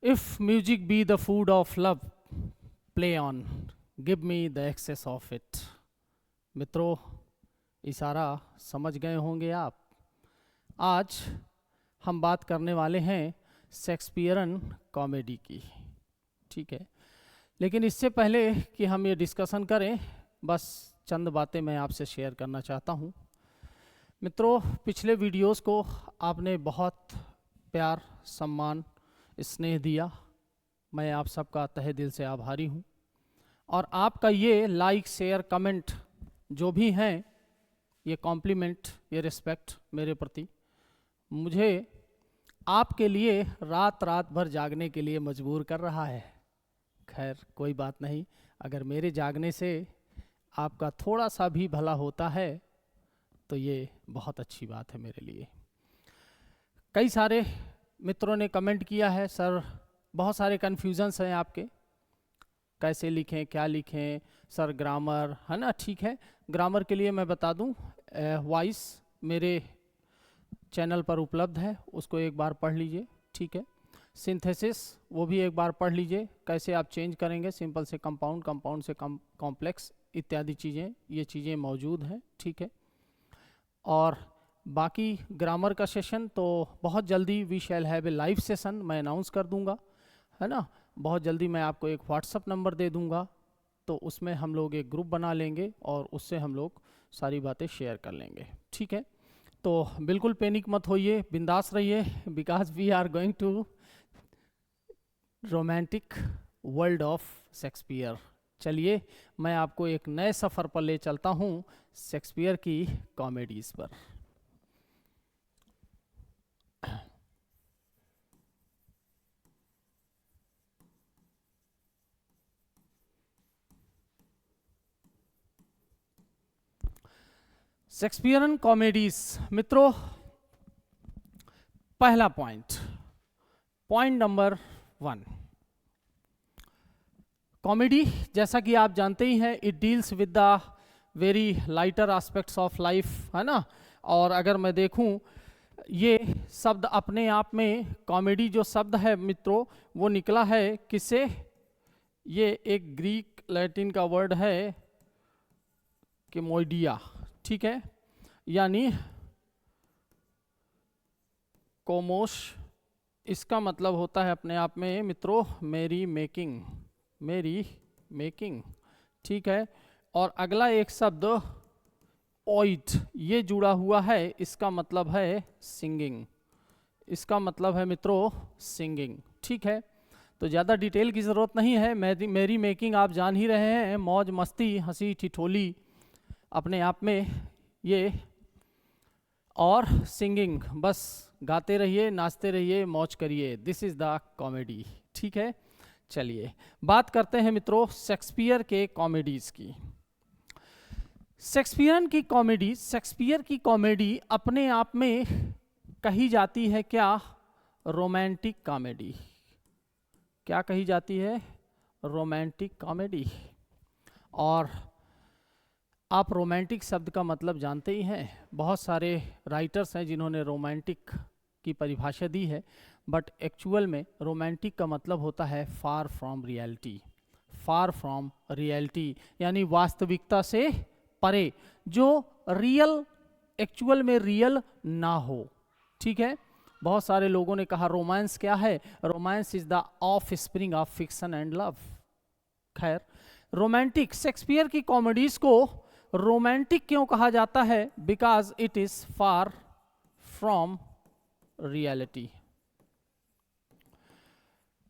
If music be the food of love, play on, give me the excess of it. मित्रों, इशारा समझ गए होंगे आप। आज हम बात करने वाले हैं शेक्सपियरन कॉमेडी की, ठीक है। लेकिन इससे पहले कि हम ये डिस्कशन करें, बस चंद बातें मैं आपसे शेयर करना चाहता हूँ। मित्रों, पिछले वीडियोस को आपने बहुत प्यार, सम्मान, स्नेह दिया। मैं आप सबका तहे दिल से आभारी हूँ। और आपका ये लाइक, शेयर, कमेंट जो भी हैं, ये कॉम्प्लीमेंट, ये रिस्पेक्ट मेरे प्रति मुझे आपके लिए रात रात भर जागने के लिए मजबूर कर रहा है। खैर, कोई बात नहीं, अगर मेरे जागने से आपका थोड़ा सा भी भला होता है तो ये बहुत अच्छी बात है मेरे लिए। कई सारे मित्रों ने कमेंट किया है, सर बहुत सारे कन्फ्यूजन्स हैं आपके, कैसे लिखें, क्या लिखें, सर ग्रामर है ना। ठीक है, ग्रामर के लिए मैं बता दूं, वॉइस मेरे चैनल पर उपलब्ध है, उसको एक बार पढ़ लीजिए, ठीक है। सिंथेसिस वो भी एक बार पढ़ लीजिए, कैसे आप चेंज करेंगे सिंपल से कंपाउंड, कंपाउंड से कॉम्प्लेक्स इत्यादि चीज़ें, ये चीज़ें मौजूद हैं, ठीक है। और बाकी ग्रामर का सेशन तो बहुत जल्दी we shall have a live session, मैं अनाउंस कर दूंगा, है ना। बहुत जल्दी मैं आपको एक व्हाट्सअप नंबर दे दूंगा, तो उसमें हम लोग एक ग्रुप बना लेंगे और उससे हम लोग सारी बातें शेयर कर लेंगे, ठीक है। तो बिल्कुल पैनिक मत होइए, बिंदास रहिए, because we are going to romantic world of Shakespeare. चलिए, मैं आपको एक नए सफ़र पर ले चलता हूँ, शेक्सपियर की कॉमेडीज़ पर। शेक्सपियरन कॉमेडीज मित्रों, पहला पॉइंट नंबर 1, कॉमेडी जैसा कि आप जानते ही हैं, it deals with the very lighter aspects of life, है ना। और अगर मैं देखूं, ये शब्द अपने आप में, कॉमेडी जो शब्द है मित्रों, वो निकला है किससे? ये एक ग्रीक लैटिन का वर्ड है कोमोडिया, ठीक है, यानी कोमोश। इसका मतलब होता है अपने आप में मित्रों मेरी मेकिंग, ठीक है। और अगला एक शब्द ओइट, ये जुड़ा हुआ है, इसका मतलब है सिंगिंग, इसका मतलब है मित्रों सिंगिंग, ठीक है। तो ज़्यादा डिटेल की ज़रूरत नहीं है, मेरी मेकिंग आप जान ही रहे हैं, मौज मस्ती, हंसी ठिठोली अपने आप में ये, और सिंगिंग, बस गाते रहिए, नाचते रहिए, मौज करिए, दिस इज़ द कॉमेडी, ठीक है। चलिए बात करते हैं मित्रों शेक्सपियर के कॉमेडीज़ की। शेक्सपियर की कॉमेडी अपने आप में कही जाती है क्या? Romantic comedy. क्या कही जाती है? Romantic comedy. और आप रोमांटिक शब्द का मतलब जानते ही हैं, बहुत सारे राइटर्स हैं जिन्होंने रोमांटिक की परिभाषा दी है, बट एक्चुअल में रोमांटिक का मतलब होता है फार from reality, far from reality यानी वास्तविकता से परे, जो रियल, एक्चुअल में रियल ना हो, ठीक है। बहुत सारे लोगों ने कहा रोमांस क्या है? Romance is the of spring of fiction and love. खैर, रोमांटिक, शेक्सपियर की कॉमेडीज को रोमांटिक क्यों कहा जाता है? Because it is far from reality.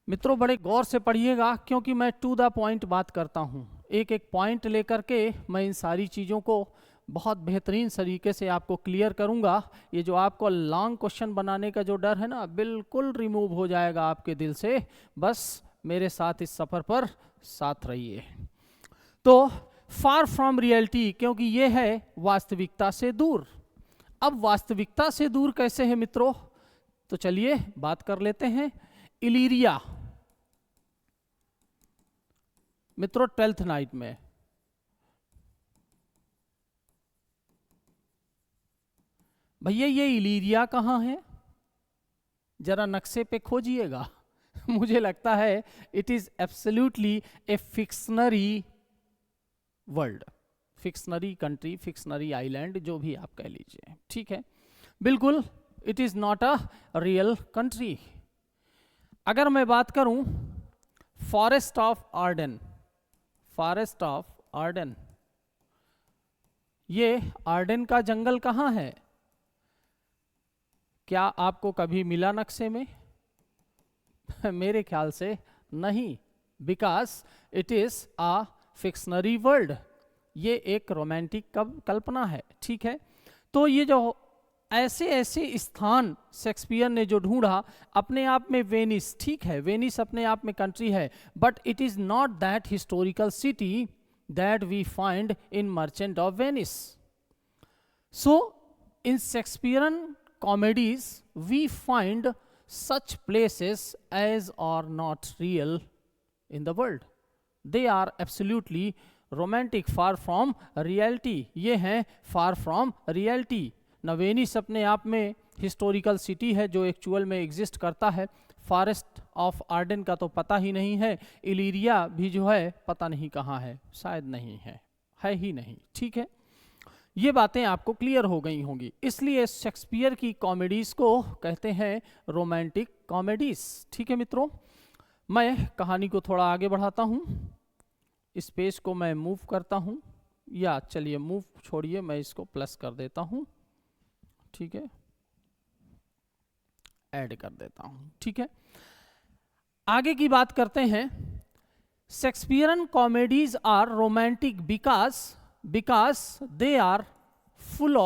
मित्रों बड़े गौर से पढ़िएगा, क्योंकि मैं टू द पॉइंट बात करता हूं, एक एक पॉइंट लेकर के मैं इन सारी चीज़ों को बहुत बेहतरीन तरीके से आपको क्लियर करूंगा। ये जो आपको लॉन्ग क्वेश्चन बनाने का जो डर है ना, बिल्कुल रिमूव हो जाएगा आपके दिल से। बस मेरे साथ इस सफ़र पर साथ रहिए। तो फार फ्रॉम रियलिटी, क्योंकि ये है वास्तविकता से दूर। अब वास्तविकता से दूर कैसे है मित्रों? तो चलिए बात कर लेते हैं। इलीरिया मित्रों, 12th नाइट में, भैया ये इलीरिया कहाँ है? जरा नक्शे पे खोजिएगा। मुझे लगता है it is absolutely a fictionary world, fictionary country, fictionary island, जो भी आप कह लीजिए, ठीक है, बिल्कुल it is not a real country. अगर मैं बात करूं forest of Arden, forest of Arden, ये आर्डन का जंगल कहाँ है? क्या आपको कभी मिला नक्शे में? मेरे ख्याल से नहीं, because it is a fictionary world, ये एक रोमांटिक कल्पना है, ठीक है। तो ये जो ऐसे ऐसे स्थान शेक्सपियर ने जो ढूंढा, अपने आप में वेनिस, ठीक है, वेनिस अपने आप में कंट्री है, but it is not that historical city that we find in Merchant of Venice. So in Shakespearean comedies we find such places as are not real in the world, they are absolutely romantic, far from reality, ये हैं far from reality। Venice अपने आप में historical city है जो actual में exist करता है, फॉरेस्ट ऑफ आर्डन का तो पता ही नहीं है, इलीरिया भी जो है पता नहीं कहाँ है, शायद नहीं है ही नहीं, ठीक है। ये बातें आपको क्लियर हो गई होंगी, इसलिए शेक्सपियर की कॉमेडीज को कहते हैं रोमांटिक कॉमेडीज, ठीक है मित्रों। मैं कहानी को थोड़ा आगे बढ़ाता हूँ, इस पेज को मैं मूव करता हूँ, या चलिए मूव छोड़िए, मैं इसको प्लस कर देता हूँ, ठीक है, ऐड कर देता हूँ, ठीक है। आगे की बात करते हैं। Shakespearean comedies are romantic because they are full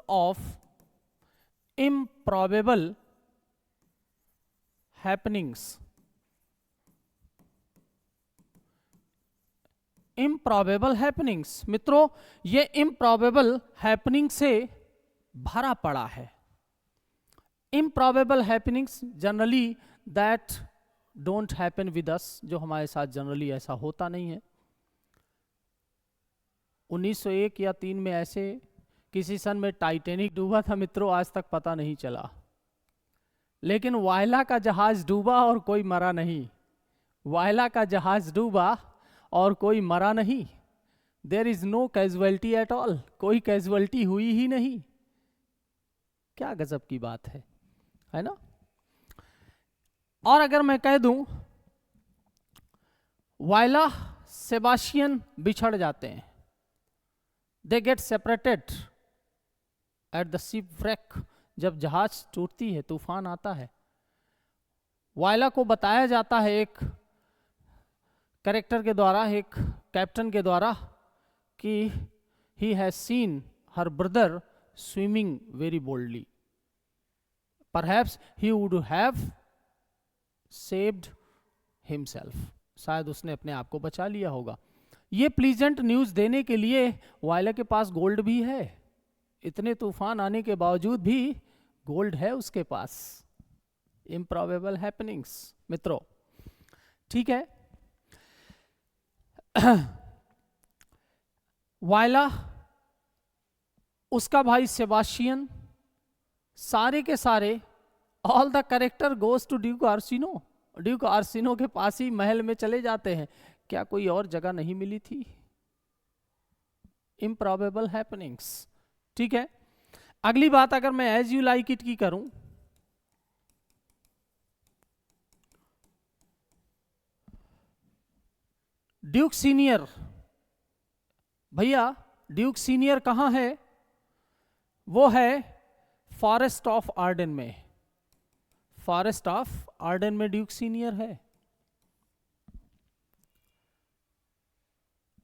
of improbable happenings, improbable happenings। मित्रों, ये improbable happening से भरा पड़ा है। improbable happenings generally that don't happen with us, जो हमारे साथ जनरली ऐसा होता नहीं है। 1901 या 3 में ऐसे किसी सन में टाइटैनिक डूबा था मित्रों, आज तक पता नहीं चला, लेकिन वायला का जहाज डूबा और कोई मरा नहीं, वायला का जहाज डूबा और कोई मरा नहीं, there is no casualty at all, कोई कैजुअलिटी हुई ही नहीं। क्या गजब की बात है ना। और अगर मैं कह दूं वायला सेबास्टियन बिछड़ जाते हैं, they get separated at the shipwreck, जब जहाज टूटती है, तूफान आता है, वायला को बताया जाता है एक कैरेक्टर के द्वारा, एक कैप्टन के द्वारा, कि he has seen her brother swimming very boldly, perhaps he would have saved himself, शायद उसने अपने आप को बचा लिया होगा। ये प्लीजेंट न्यूज देने के लिए वायला के पास गोल्ड भी है, इतने तूफान आने के बावजूद भी गोल्ड है उसके पास। इम्प्रॉबेबल हैपनिंग्स मित्रों, ठीक है। वायला, उसका भाई सेबास्टियन, सारे के सारे, all the character goes to Duke Orsino, Duke Orsino के पास ही महल में चले जाते हैं। क्या कोई और जगह नहीं मिली थी? इम्प्रॉबेबल हैपनिंग्स, ठीक है। अगली बात अगर मैं एज यू लाइक इट की करूं, ड्यूक सीनियर, भैया ड्यूक सीनियर कहां है? वो है फॉरेस्ट ऑफ आर्डन में, फॉरेस्ट ऑफ आर्डन में ड्यूक सीनियर है।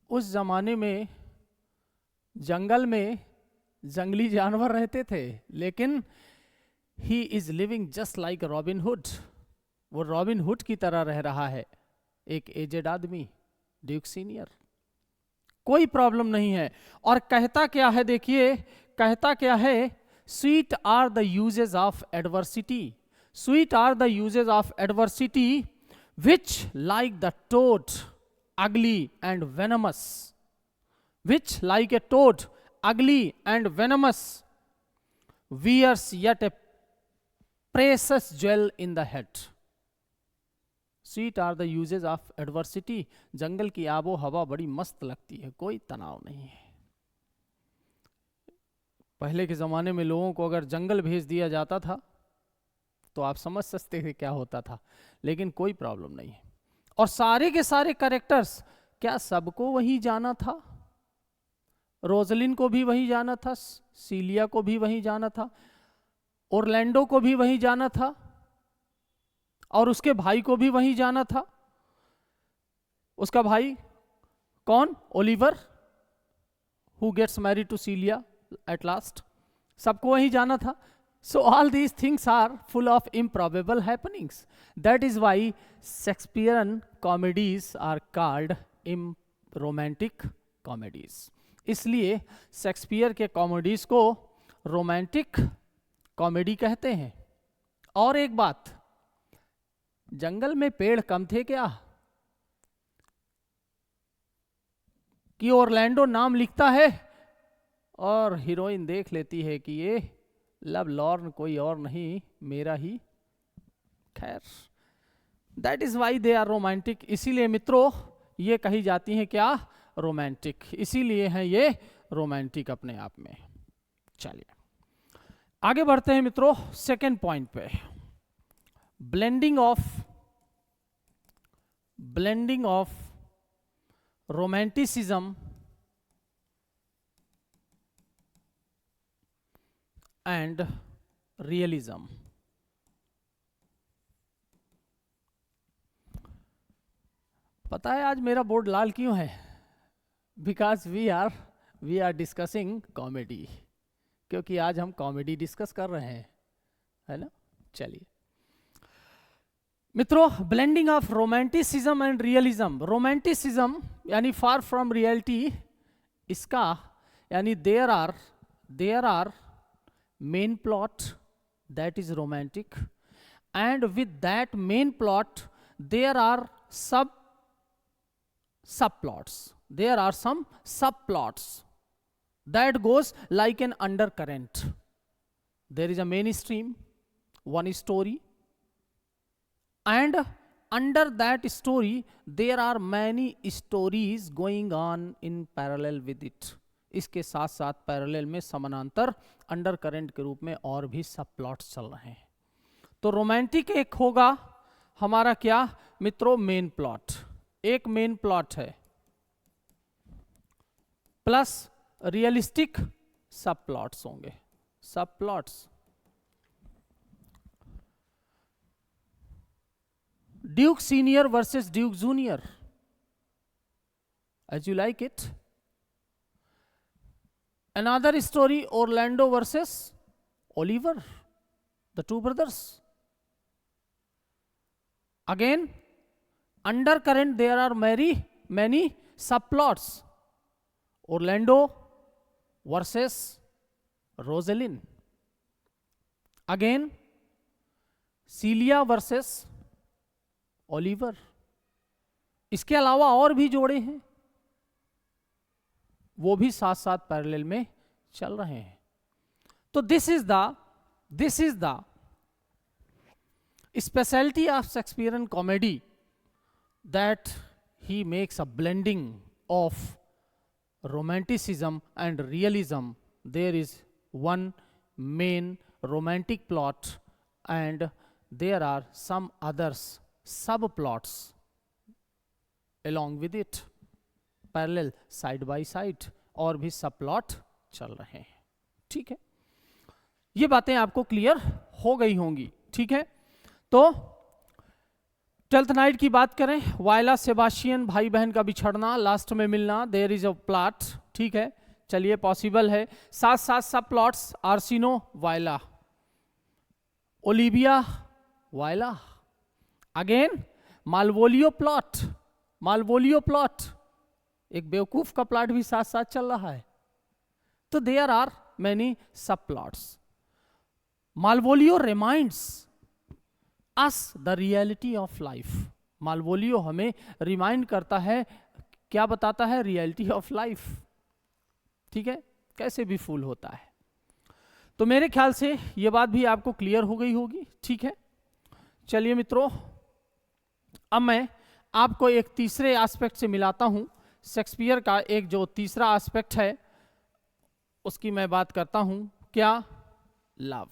उस जमाने में जंगल में जंगली जानवर रहते थे, लेकिन he is living just like robin hood, वो रॉबिन हुड की तरह रह रहा है, एक एजेड आदमी, ड्यूक सीनियर, कोई प्रॉब्लम नहीं है। और कहता क्या है, देखिए कहता क्या है, sweet are the uses of adversity, sweet are the uses of adversity which like the toad ugly and venomous, which like a toad ugly and venomous wears yet a precious jewel in the head। Sweet are the uses of adversity, जंगल की आबो हवा बड़ी मस्त लगती है, कोई तनाव नहीं है। पहले के ज़माने में लोगों को अगर जंगल भेज दिया जाता था तो आप समझ सकते थे क्या होता था, लेकिन कोई प्रॉब्लम नहीं है। और सारे के सारे कैरेक्टर्स, क्या सबको वही जाना था? रोजलिन को भी वही जाना था, सीलिया को भी वही जाना था, ओरलैंडो को भी वही जाना था, और उसके भाई को भी वही जाना था। उसका भाई कौन? Oliver, who gets married to Celia at last, सबको वही जाना था। So all these things are full of improbable happenings. That is why Shakespearean comedies are called romantic comedies. इसलिए शेक्सपियर के कॉमेडीज को रोमांटिक कॉमेडी कहते हैं। और एक बात, जंगल में पेड़ कम थे क्या कि ओरलैंडो नाम लिखता है और हीरोइन देख लेती है कि ये लव लॉर्न कोई और नहीं, मेरा ही। खैर, that is why they are romantic. इसीलिए मित्रों ये कही जाती हैं क्या? रोमांटिक। इसीलिए हैं ये रोमांटिक अपने आप में। चलिए आगे बढ़ते हैं मित्रों सेकेंड पॉइंट पे, blending of romanticism and realism. पता है आज मेरा बोर्ड लाल क्यों है? Because we are discussing comedy, क्योंकि आज हम कॉमेडी डिस्कस कर रहे हैं, है ना। चलिए मित्रों, blending of romanticism and realism. Romanticism यानी फार फ्रॉम रियलिटी, इसका यानी there are main plot that is romantic, and with that main plot there are subplots, there are some subplots that goes like an undercurrent. There is a mainstream, one story, and under that story there are many stories going on in parallel with it. इसके साथ साथ parallel में समानांतर under current के रूप में और भी सब प्लॉट्स चल रहे हैं। तो रोमांटिक एक होगा हमारा क्या मित्रों? मेन प्लॉट, एक मेन प्लॉट है, प्लस रियलिस्टिक सब प्लॉट्स होंगे, subplots. Duke Senior versus Duke Junior, As You Like It. Another story, Orlando versus Oliver, the two brothers. Again, undercurrent there are many subplots. Orlando versus Rosalind. Again, Celia versus Oliver. इसके अलावा और भी जोड़े हैं, वो भी साथ साथ पैरेलल में चल रहे हैं। तो this is the speciality of Shakespearean comedy, that he makes a blending of romanticism and realism. There is one main romantic plot and there are some others sub plots along with it, parallel side by side, और भी सब plot चल रहे हैं। ठीक है, ये बातें आपको क्लियर हो गई होंगी। ठीक है, तो 12th नाइट की बात करें, वायला सेबास्टियन, भाई बहन का बिछड़ना, लास्ट में मिलना, देयर इज अ प्लॉट। ठीक है, चलिए पॉसिबल है। साथ साथ सब प्लॉट्स, आर्सिनो वायला, ओलिविया वायला, अगेन मालवोलियो प्लॉट, एक बेवकूफ का प्लॉट भी साथ साथ चल रहा है। तो there are many sub plots. Malvolio reminds us the reality of life. Malvolio हमें रिमाइंड करता है, क्या बताता है? Reality of life. ठीक है, कैसे भी फूल होता है। तो मेरे ख्याल से ये बात भी आपको क्लियर हो गई होगी। ठीक है, चलिए मित्रों अब मैं आपको एक तीसरे एस्पेक्ट से मिलाता हूं। शेक्सपियर का एक जो तीसरा एस्पेक्ट है उसकी मैं बात करता हूं, क्या? लव।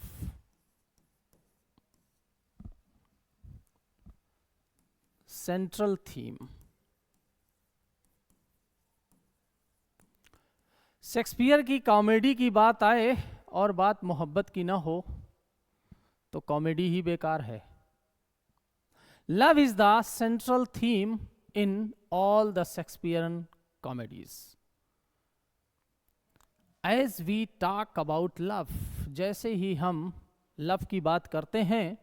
Central theme. शेक्सपियर की कॉमेडी की बात आए और बात मोहब्बत की ना हो तो कॉमेडी ही बेकार है। Love is the central theme in all the Shakespearean comedies. As we talk about love, जैसे ही हम लव की बात करते हैं,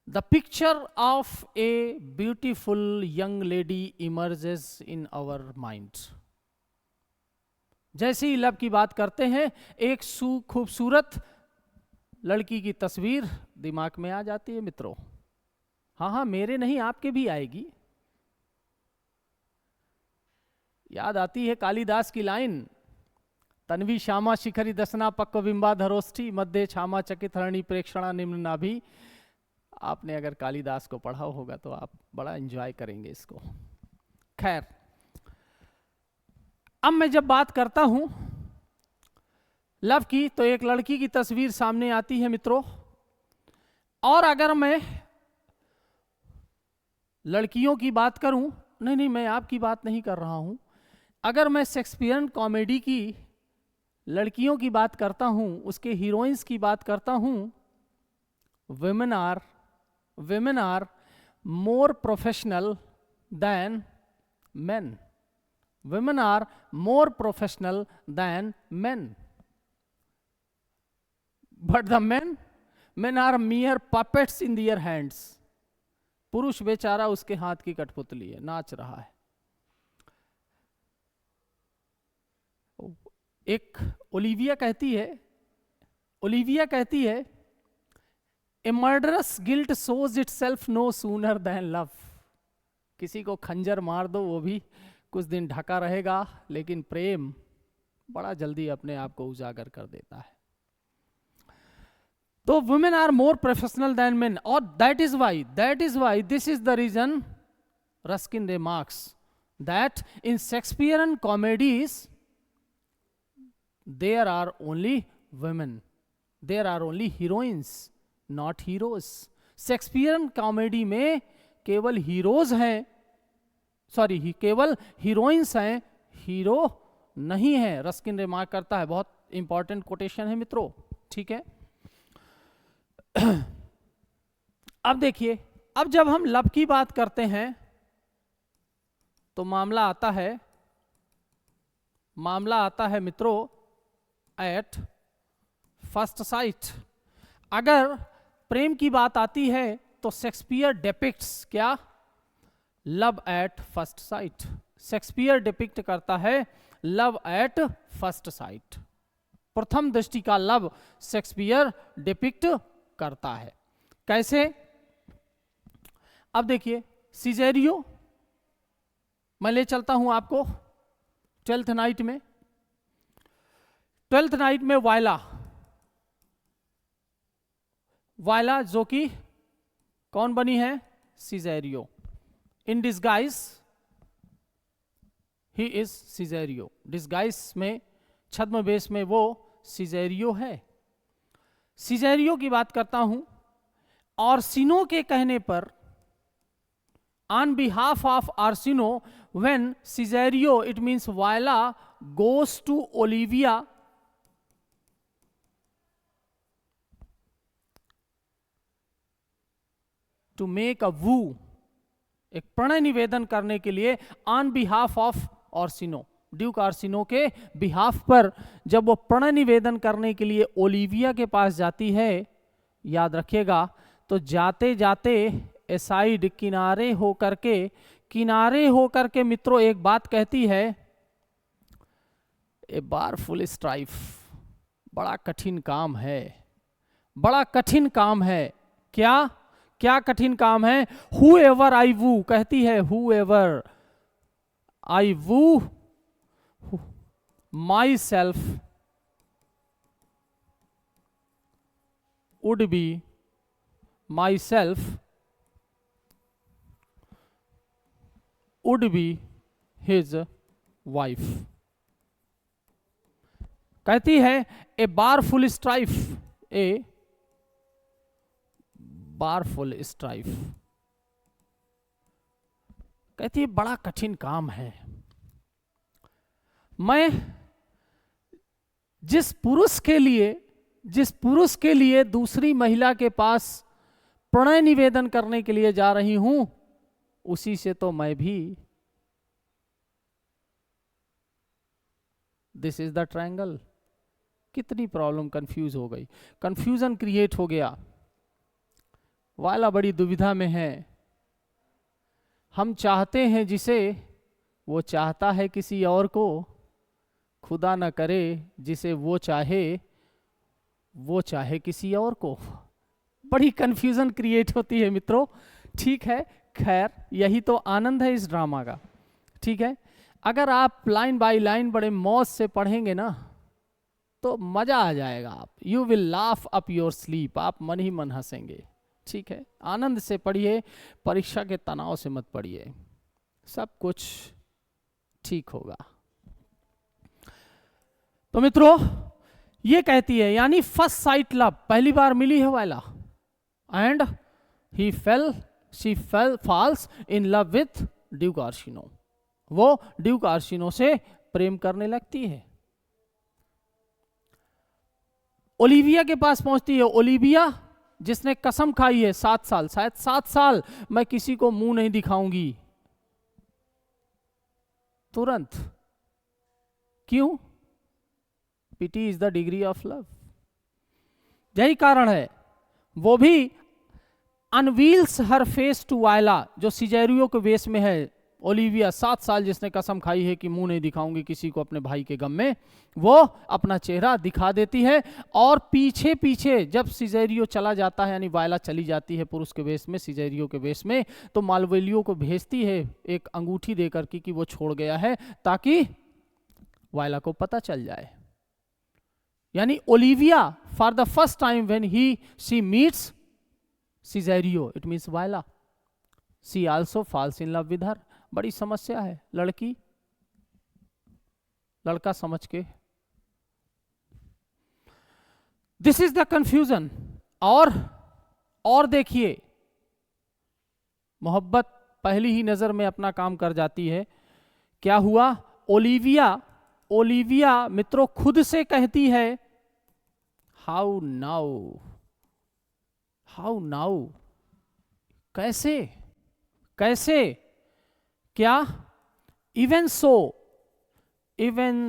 the picture of a beautiful young lady emerges in our mind. जैसे ही लव की बात करते हैं, एक खूबसूरत लड़की की तस्वीर दिमाग में आ जाती है मित्रों। हाँ हाँ, मेरे नहीं आपके भी आएगी। याद आती है कालिदास की लाइन, तन्वी श्यामा शिखरी दसना पक्व बिंबा धरोष्ठी मध्य छामा चकित हरणी प्रेक्षणा निम्न नाभि। आपने अगर कालिदास को पढ़ा होगा तो आप बड़ा एंजॉय करेंगे इसको। खैर, अब मैं जब बात करता हूं लव की तो एक लड़की की तस्वीर सामने आती है मित्रों। और अगर मैं लड़कियों की बात करूं, नहीं, मैं आपकी बात नहीं कर रहा हूं, अगर मैं शेक्सपियरन कॉमेडी की लड़कियों की बात करता हूं, उसके हीरोइंस की बात करता हूं, women are more professional than men. Women are more professional than men. But the men are mere puppets in their hands. पुरुष बेचारा उसके हाथ की कठपुतली है, नाच रहा है। एक ओलिविया कहती है a murderous guilt shows itself no sooner than love. किसी को खंजर मार दो वो भी कुछ दिन ढका रहेगा, लेकिन प्रेम बड़ा जल्दी अपने आप को उजागर कर देता है। तो women are more professional than men, और that is why this is the reason Ruskin remarks that in Shakespearean comedies there are only women, there are only heroines, not heroes. Shakespearean comedy में केवल heroes हैं, sorry केवल heroines हैं, hero नहीं है। Ruskin remark करता है, बहुत इंपॉर्टेंट कोटेशन है मित्रों, ठीक है। अब देखिए, अब जब हम लव की बात करते हैं तो मामला आता है मित्रों एट फर्स्ट साइट। अगर प्रेम की बात आती है तो शेक्सपियर डिपिक्ट्स क्या? Love at first sight. Shakespeare depict करता है लव एट फर्स्ट साइट। प्रथम दृष्टि का लव शेक्सपियर डिपिक्ट करता है। कैसे? अब देखिए, सिजेरियो मैं ले चलता हूं आपको ट्वेल्थ नाइट में वायला जो कि कौन बनी है? Cesario. In disguise he is Cesario. Disguise में, छद्मवेश में वो सिजेरियो है। सिजेरियो की बात करता हूं, और सिनो के कहने पर, on behalf of Orsino, when Cesario, it means Viola, goes to Olivia to make a woo, एक प्रणय निवेदन करने के लिए, on behalf of Orsino, Duke Orsino के बिहाफ पर जब वो प्रणय निवेदन करने के लिए ओलिविया के पास जाती है, याद रखिएगा, तो जाते जाते एसाइड किनारे होकर के मित्रों एक बात कहती है, ए बार फुल स्ट्राइफ, बड़ा कठिन काम है। क्या कठिन काम है? हु एवर आई वू, कहती है, whoever I woo myself would be myself would be his wife. कहती है a barful strife, a barful strife. कहती है बड़ा कठिन काम है। मैं जिस पुरुष के लिए दूसरी महिला के पास प्रणय निवेदन करने के लिए जा रही हूं, उसी से तो मैं भी। This is the triangle. कितनी प्रॉब्लम कंफ्यूज हो गई, कंफ्यूजन क्रिएट हो गया। वाला बड़ी दुविधा में है। हम चाहते हैं जिसे, वो चाहता है किसी और को। खुदा न करे जिसे वो चाहे किसी और को। बड़ी कंफ्यूजन क्रिएट होती है मित्रों। ठीक है, खैर यही तो आनंद है इस ड्रामा का। ठीक है, अगर आप लाइन बाय लाइन बड़े मौज से पढ़ेंगे ना तो मजा आ जाएगा। आप you will laugh up your sleep, आप मन ही मन हंसेंगे। ठीक है, आनंद से पढ़िए, परीक्षा के तनाव से मत पढ़िए, सब कुछ ठीक होगा। तो मित्रों ये कहती है, यानी फर्स्ट साइट लव, पहली बार मिली है वाला, and she falls in love with Duke Orsino. वो ड्यूक आर्शिनो से प्रेम करने लगती है। ओलिविया के पास पहुंचती है। ओलिविया जिसने कसम खाई है 7 साल, शायद 7 साल मैं किसी को मुंह नहीं दिखाऊंगी। तुरंत क्यों? Pity is the degree of love. यही कारण है वो भी अनवील्स हर फेस टू वायला, जो सिजेरियो के वेश में है। ओलिविया 7 साल जिसने कसम खाई है कि मुंह नहीं दिखाऊंगी किसी को अपने भाई के गम में, वो अपना चेहरा दिखा देती है। और पीछे पीछे जब सिजेरियो चला जाता है, यानी वायला चली जाती है पुरुष के वेश में, सिजेरियो के वेश में, तो मालवेलियो को भेजती है एक अंगूठी देकर कि वो छोड़ गया है, ताकि वायला को पता चल जाए। यानी Olivia for the first time when she meets Cesario, it means Viola, she also falls in love with her. बड़ी समस्या है, लड़की लड़का समझ के। This is the confusion. और देखिए, मोहब्बत पहली ही नजर में अपना काम कर जाती है। क्या हुआ? ओलिविया मित्रों खुद से कहती है, हाउ नाउ, कैसे क्या? इवन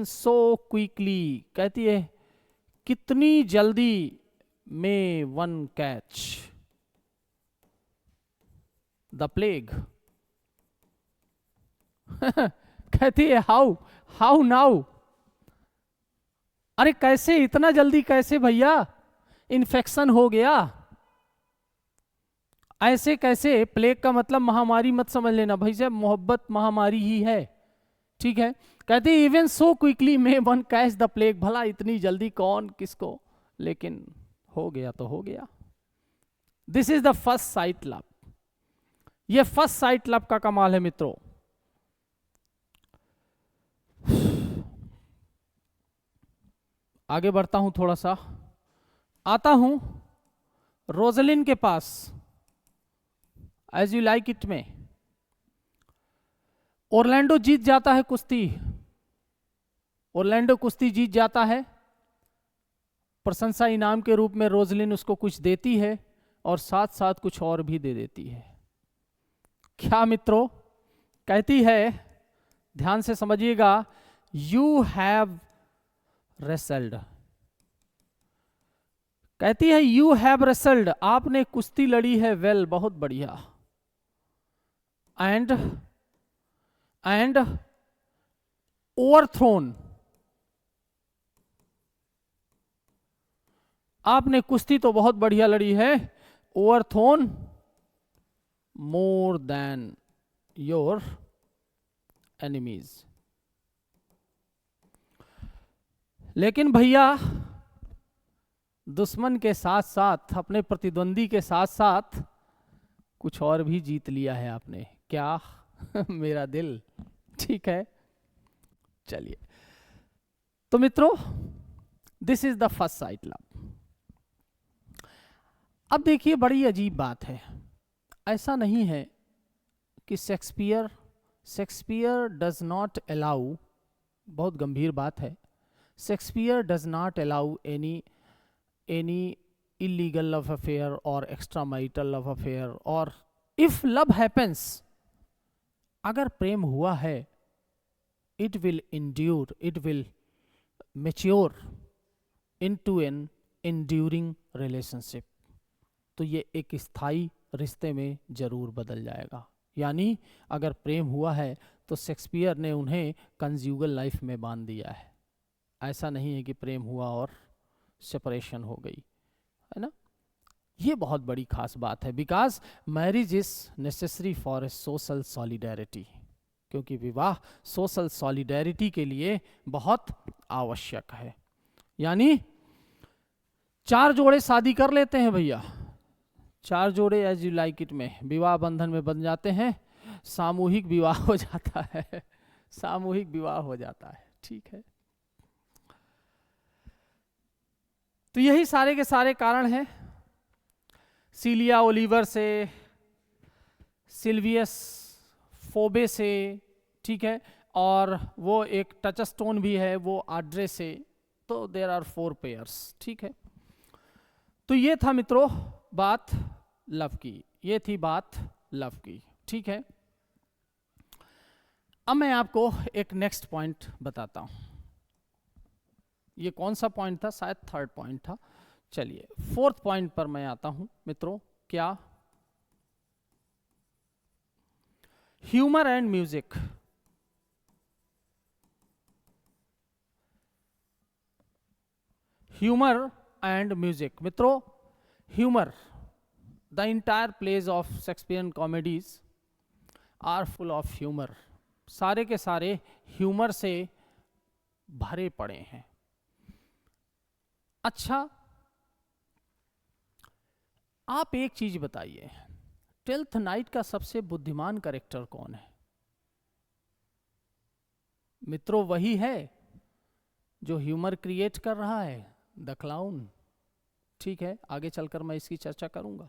सो क्विकली, कहती है कितनी जल्दी में वन कैच द प्लेग। कहती है हाउ नाउ। अरे कैसे, इतना जल्दी कैसे भैया? इन्फेक्शन हो गया। ऐसे कैसे? प्लेग का मतलब महामारी मत समझ लेना भाई साहब, मोहब्बत महामारी ही है। ठीक है, कहते हैं इवन सो क्विकली में वन कैच द प्लेग। भला इतनी जल्दी कौन किसको, लेकिन हो गया तो हो गया। This is the first sight love. ये फर्स्ट साइट लव का कमाल है मित्रों। आगे बढ़ता हूं, थोड़ा सा आता हूं रोजलिन के पास, एज यू लाइक इट में। ओरलैंडो जीत जाता है कुश्ती, ओरलैंडो कुश्ती जीत जाता है। प्रशंसा इनाम के रूप में रोजलिन उसको कुछ देती है और साथ साथ कुछ और भी दे देती है। क्या मित्रों? कहती है, ध्यान से समझिएगा, यू हैव रेसल्ड। कहती है यू हैव रेसल्ड, आपने कुश्ती लड़ी है, वेल, बहुत बढ़िया। एंड ओवरथ्रोन, आपने कुश्ती तो बहुत बढ़िया लड़ी है, overthrown more than your enemies. लेकिन भैया दुश्मन के साथ साथ, अपने प्रतिद्वंदी के साथ साथ कुछ और भी जीत लिया है आपने। क्या? मेरा दिल, ठीक है। चलिए, तो मित्रों, this is the first sight love. अब देखिए, बड़ी अजीब बात है, ऐसा नहीं है कि शेक्सपियर डज नॉट अलाउ, बहुत गंभीर बात है, Shakespeare does not allow any illegal love affair or extramarital love affair, or if love happens, अगर प्रेम हुआ है, it will endure, it will mature into an enduring relationship, तो ये एक स्थायी रिश्ते में जरूर बदल जाएगा। यानी अगर प्रेम हुआ है तो शेक्सपियर ने उन्हें कंज्यूगल लाइफ में बांध दिया है। ऐसा नहीं है कि प्रेम हुआ और सेपरेशन हो गई, है ना। ये बहुत बड़ी खास बात है, because marriage is necessary for a social solidarity, क्योंकि विवाह सोशल सॉलिडेरिटी के लिए बहुत आवश्यक है। यानी 4 जोड़े शादी कर लेते हैं भैया, 4 जोड़े एज यू लाइक इट में विवाह बंधन में बन जाते हैं, सामूहिक विवाह हो जाता है, सामूहिक विवाह हो जाता है, ठीक है। तो यही सारे के सारे कारण हैं, सीलिया ओलिवर से, सिल्वियस फोबे से, ठीक है, और वो एक टचस्टोन भी है, वो आड्रे से, तो देयर आर 4 पेयर्स, ठीक है। तो ये था मित्रों बात लव की, ये थी बात लव की, ठीक है। अब मैं आपको एक नेक्स्ट पॉइंट बताता हूं। ये कौन सा पॉइंट था? शायद 3rd पॉइंट था। चलिए 4th पॉइंट पर मैं आता हूं मित्रों। क्या? Humour and music. Humour and music मित्रों, humour, the entire plays of Shakespearean comedies are full of humour. सारे के सारे ह्यूमर से भरे पड़े हैं। अच्छा, आप एक चीज बताइए, 12th नाइट का सबसे बुद्धिमान कैरेक्टर कौन है? मित्रों वही है जो ह्यूमर क्रिएट कर रहा है, द क्लाउन, ठीक है। आगे चलकर मैं इसकी चर्चा करूंगा।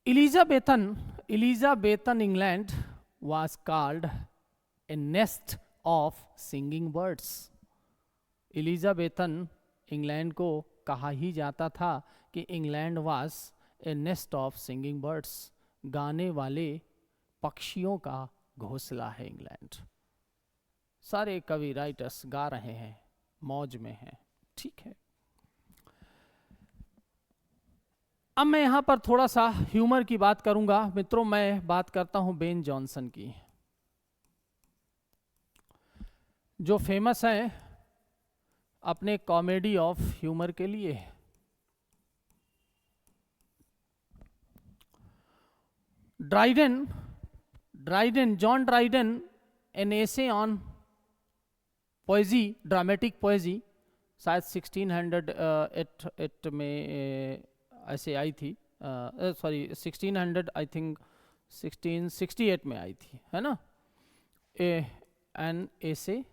Elizabethan England was called a nest of singing birds। Elizabethan England को कहा ही जाता था कि England was a nest of singing birds, गाने वाले पक्षियों का घोंसला है इंग्लैंड। सारे कवि राइटर्स गा रहे हैं, मौज में हैं, ठीक है। अब मैं यहां पर थोड़ा सा ह्यूमर की बात करूंगा मित्रों। मैं बात करता हूं बेन जॉनसन की, जो फेमस है अपने कॉमेडी ऑफ ह्यूमर के लिए। John Dryden, an essay on पोएजी, dramatic पोएजी, शायद 1608 में ऐसे आई थी, सॉरी 1600 आई थिंक 1668 में आई थी, है ना। एन एसे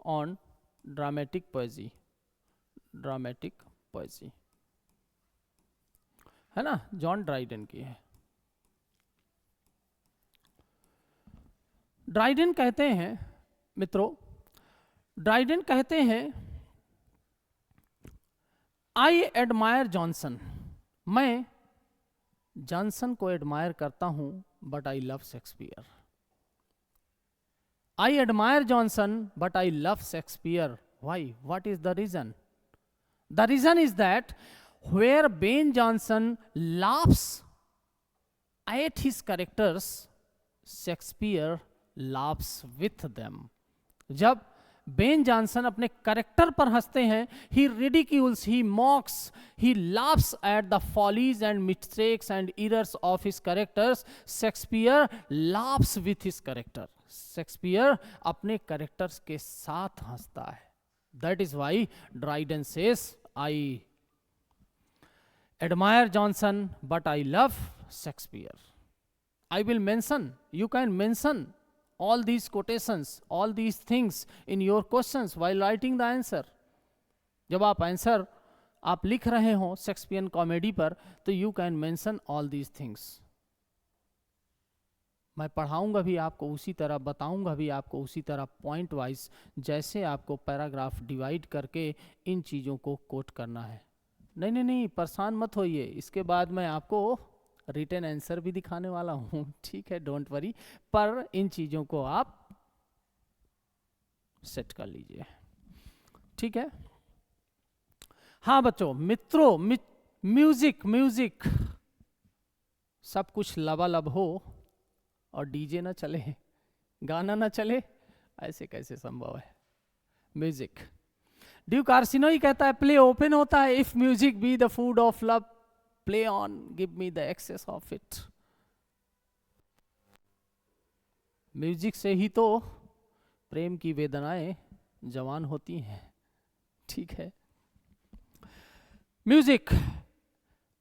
ऑन ड्रामेटिक पोएजी, है ना, जॉन ड्राइडन की है। ड्राइडन कहते हैं मित्रों, ड्राइडन कहते हैं, आई एडमायर जॉनसन, मैं जॉनसन को एडमायर करता हूं, but I love Shakespeare. I admire Jonson but I love Shakespeare. Why? What is the reason? The reason is that where Ben Jonson laughs at his characters, Shakespeare laughs with them। जब Ben Jonson अपने character पर हंसते हैं, he ridicules, he mocks, he laughs at the follies and mistakes and errors of his characters, Shakespeare laughs with his character। Shakespeare अपने characters के साथ हंसता है। That is why Dryden says, I admire Johnson but I love Shakespeare। I will mention, you can mention all these quotations, all these things in your questions while writing the answer. जब आप answer आप लिख रहे हो Shakespearean comedy पर, तो you can mention all these things. मैं पढ़ाऊंगा भी आपको उसी तरह, बताऊंगा भी आपको उसी तरह, पॉइंट वाइज, जैसे आपको पैराग्राफ डिवाइड करके इन चीज़ों को कोट करना है. नहीं नहीं नहीं, परेशान मत होइए, इसके बाद मैं आपको रिटन आंसर भी दिखाने वाला हूँ, ठीक है, डोंट वरी. पर इन चीज़ों को आप सेट कर लीजिए, ठीक है. हाँ बच्चों, मित्रों, म्यूजिक म्यूजिक सब कुछ लबालब हो और डीजे ना चले, गाना ना चले, ऐसे कैसे संभव है. म्यूजिक, ड्यूक आर्सेनॉय कहता है प्ले ओपन होता है. If music be the food of love, play on, give me the excess of it. Music से ही तो प्रेम की वेदनाएं जवान होती हैं, ठीक है. म्यूजिक,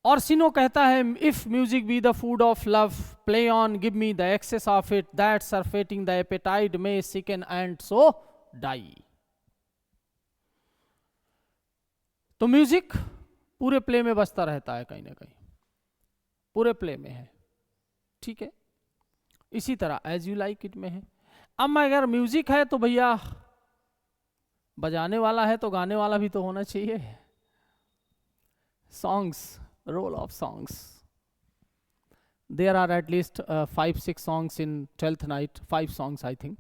ऑर्सिनो कहता है if music be the food of love, play on, give me the excess of it, that surfeiting the appetite may sicken and so die. तो म्यूजिक पूरे प्ले में बजता रहता है, कहीं ना कहीं पूरे प्ले में है, ठीक है. इसी तरह एज यू लाइक इट में है. अब अगर म्यूजिक है तो भैया बजाने वाला है तो गाने वाला भी तो होना चाहिए. songs, role of songs, there are at least 5-6 songs in 12th night, 5 songs I think,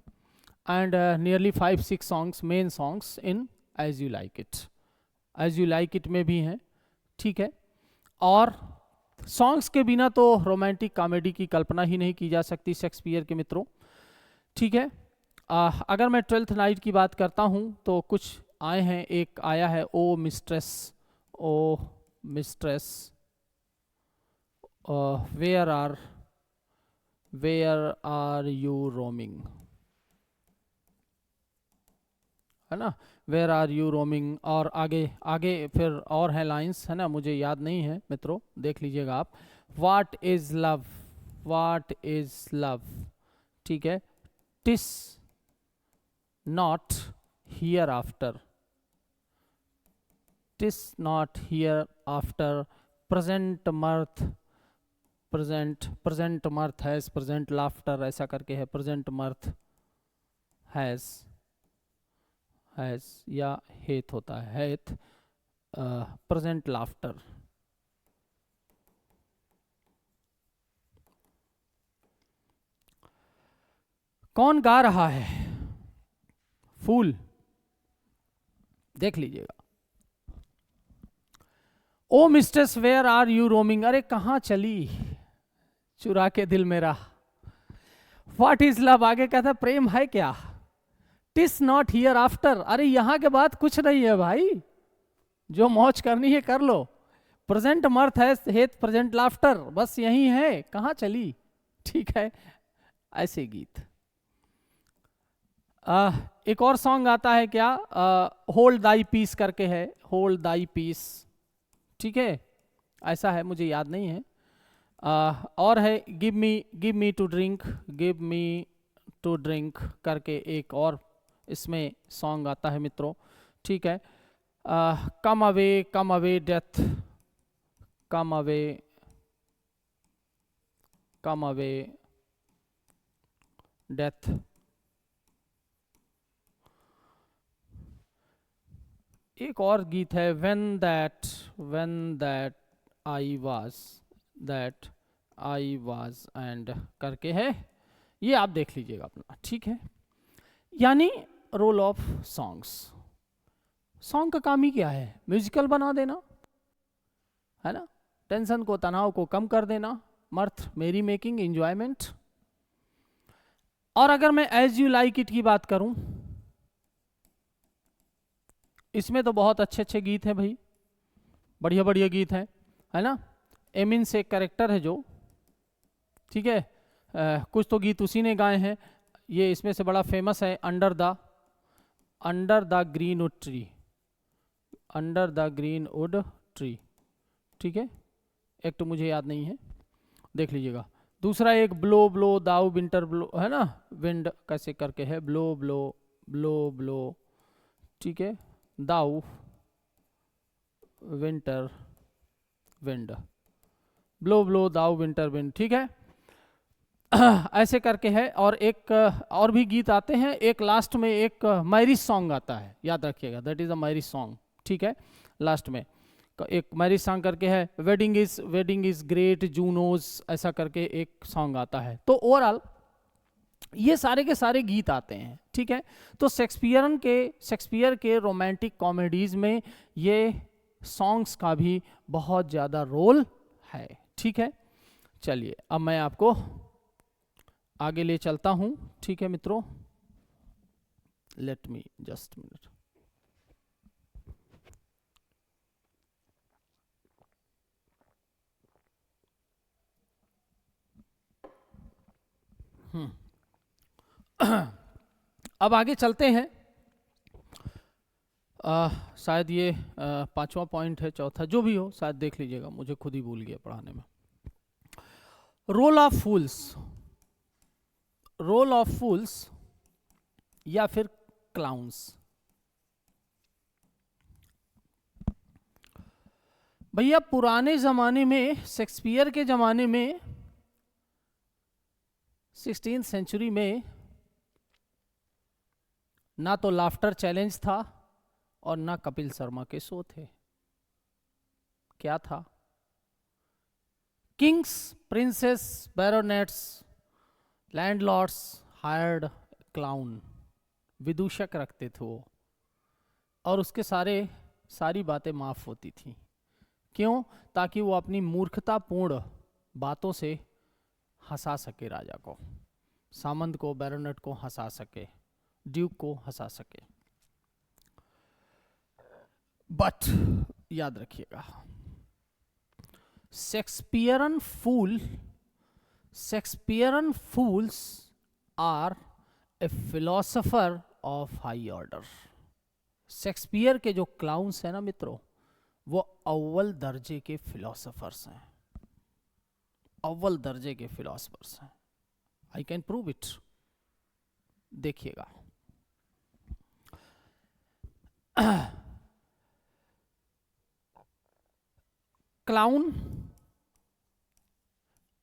and nearly 5-6 songs, main songs in as you like it. as you like it में भी हैं, ठीक है. और सॉन्ग्स के बिना तो रोमांटिक कॉमेडी की कल्पना ही नहीं की जा सकती शेक्सपियर के मित्रों, ठीक है. अगर मैं 12th नाइट की बात करता हूँ तो कुछ आए हैं. एक आया है O mistress, O mistress, where are you roaming, है ना, वेयर आर यू रोमिंग. और आगे आगे फिर और है लाइंस, है ना, मुझे याद नहीं है मित्रों, देख लीजिएगा आप. What is love, what is love, ठीक है. TISS not here after, TISS not here after, present मर्थ, present मर्थ has, present laughter, ऐसा करके है. प्रेजेंट मर्थ हैज, हैज या हेथ होता है, हेथ, प्रेजेंट लाफ्टर. कौन गा रहा है? फूल, देख लीजिएगा. O mistress where are you roaming, अरे कहाँ चली चुरा के दिल मेरा. व्हाट इज लव, आगे कहता है प्रेम है क्या. टिस नॉट हियर आफ्टर, अरे यहां के बाद कुछ नहीं है भाई, जो मौज करनी है कर लो. प्रेजेंट मर्थ है, हेथ, प्रेजेंट लाफ्टर, बस यही है, कहाँ चली, ठीक है. ऐसे गीत. एक और सॉन्ग आता है क्या, होल्ड दाई पीस करके है, होल्ड दाई पीस, ठीक है, ऐसा है, मुझे याद नहीं है. और है give me to drink, give me to drink करके एक और इसमें सॉन्ग आता है मित्रों, ठीक है. कम अवे डेथ, कम अवे डेथ. एक और गीत है when that I was and करके है, ये आप देख लीजिएगा अपना, ठीक है. यानी रोल ऑफ सॉन्ग्स, सॉन्ग का काम ही क्या है, म्यूजिकल बना देना, है ना, टेंशन को, तनाव को कम कर देना, मर्थ मेरी मेकिंग, एंजॉयमेंट. और अगर मैं एज यू लाइक इट की बात करूं, इसमें तो बहुत अच्छे अच्छे गीत हैं भाई, बढ़िया बढ़िया गीत हैं, है ना. एमिन से एक कैरेक्टर है जो, ठीक है, कुछ तो गीत उसी ने गाए हैं. ये इसमें से बड़ा फेमस है, under the green wood tree, under the green wood tree, ठीक है. एक तो मुझे याद नहीं है, देख लीजिएगा. दूसरा एक ब्लो ब्लो दाउ विंटर ब्लो है ना, विंड कैसे करके है, ब्लो ब्लो ब्लो ब्लो, ठीक है, दाउ विंटर विंड, ब्लो ब्लो दाउ विंटर विंड, ठीक है। ऐसे करके है। और एक और भी गीत आते हैं, एक लास्ट में एक मैरिज सॉन्ग आता है, याद रखिएगा, that is a marriage song, ठीक है। लास्ट में एक मैरिज सॉन्ग करके है, वेडिंग इज ग्रेट जूनोज, ऐसा करके एक सॉन्ग आता है। तो ओवरऑल ये सारे के सारे गीत आते हैं, ठीक है। तो शेक्सपियर के रोमांटिक कॉमेडीज में ये सॉन्ग्स का भी बहुत ज़्यादा रोल है, ठीक है। चलिए अब मैं आपको आगे ले चलता हूं, ठीक है मित्रों। Let me just minute. अब आगे चलते हैं। शायद ये पांचवा पॉइंट है, चौथा जो भी हो, शायद देख लीजिएगा, मुझे खुद ही भूल गया पढ़ाने में। रोल ऑफ फूल्स या फिर क्लाउन्स। भैया पुराने जमाने में, शेक्सपियर के जमाने में, 16th सेंचुरी में ना तो लाफ्टर चैलेंज था और ना कपिल शर्मा के शो थे। क्या था? Kings, princes, baronets, landlords hired clown, विदूषक रखते थे वो, और उसके सारी बातें माफ होती थी। क्यों? ताकि वो अपनी मूर्खतापूर्ण बातों से हंसा सके राजा को, सामंत को, बैरोनेट को हंसा सके, ड्यूक को हंसा सके। बट याद रखिएगा, Shakespearean fools are a philosopher of high order. Shakespeare के जो क्लाउन्स हैं ना मित्रों, वो अव्वल दर्जे के फिलोसोफर्स हैं, अव्वल दर्जे के फिलोसोफर्स हैं। आई कैन प्रूव इट, देखिएगा। क्लाउन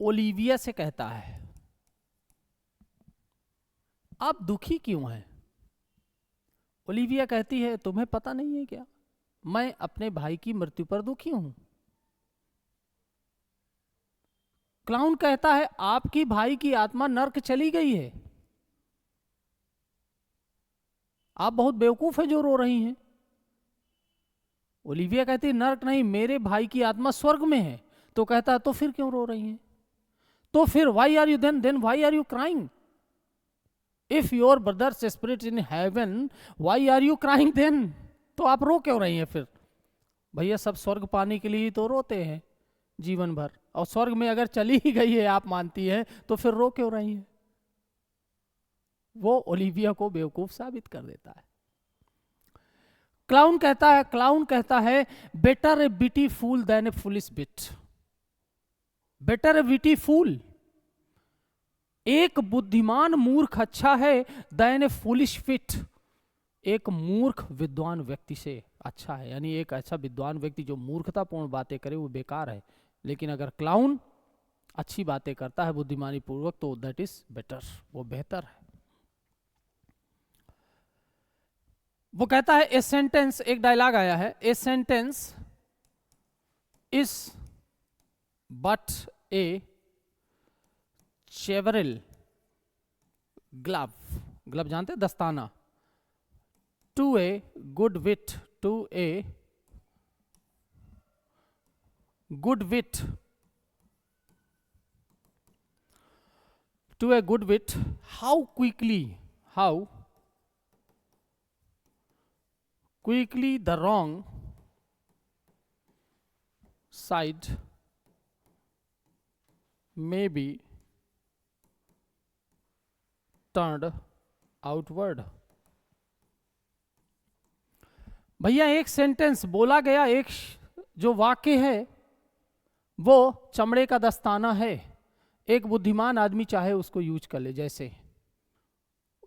ओलिविया से कहता है, आप दुखी क्यों हैं? ओलिविया कहती है, तुम्हें पता नहीं है क्या, मैं अपने भाई की मृत्यु पर दुखी हूं। क्लाउन कहता है, आपकी भाई की आत्मा नर्क चली गई है, आप बहुत बेवकूफ है जो रो रही हैं। ओलिविया कहती है, नर्क नहीं, मेरे भाई की आत्मा स्वर्ग में है। तो कहता है, तो फिर क्यों रो रही हैं? तो फिर why are you then why are you crying? If your brother's spirit in heaven, why are you crying then? तो आप रो क्यों रही हैं फिर? भैया सब स्वर्ग पाने के लिए तो रोते हैं जीवन भर, और स्वर्ग में अगर चली ही गई है, आप मानती है, तो फिर रो क्यों रही है? वो ओलिविया को बेवकूफ साबित कर देता है। क्लाउन कहता है बेटर ए बिटी फूल देन ए फुलिश बिट। बेटर ए बिटी फूल, एक बुद्धिमान मूर्ख अच्छा है, देन ए फुलिश फिट, एक मूर्ख विद्वान व्यक्ति से अच्छा है। यानी एक अच्छा विद्वान व्यक्ति जो मूर्खतापूर्ण बातें करे वो बेकार है, लेकिन अगर क्लाउन अच्छी बातें करता है बुद्धिमानी पूर्वक, तो दैट इज बेटर, वो बेहतर है। वो कहता है, ए सेंटेंस, एक डायलॉग आया है, a sentence is but a cheveril glove जानते हैं, दस्ताना, to a good wit, to a good wit, to a good wit, how quickly the wrong side may be turned outward। भैया एक sentence बोला गया, एक जो वाक्य है वो चमड़े का दस्ताना है, एक बुद्धिमान आदमी चाहे उसको यूज कर ले जैसे,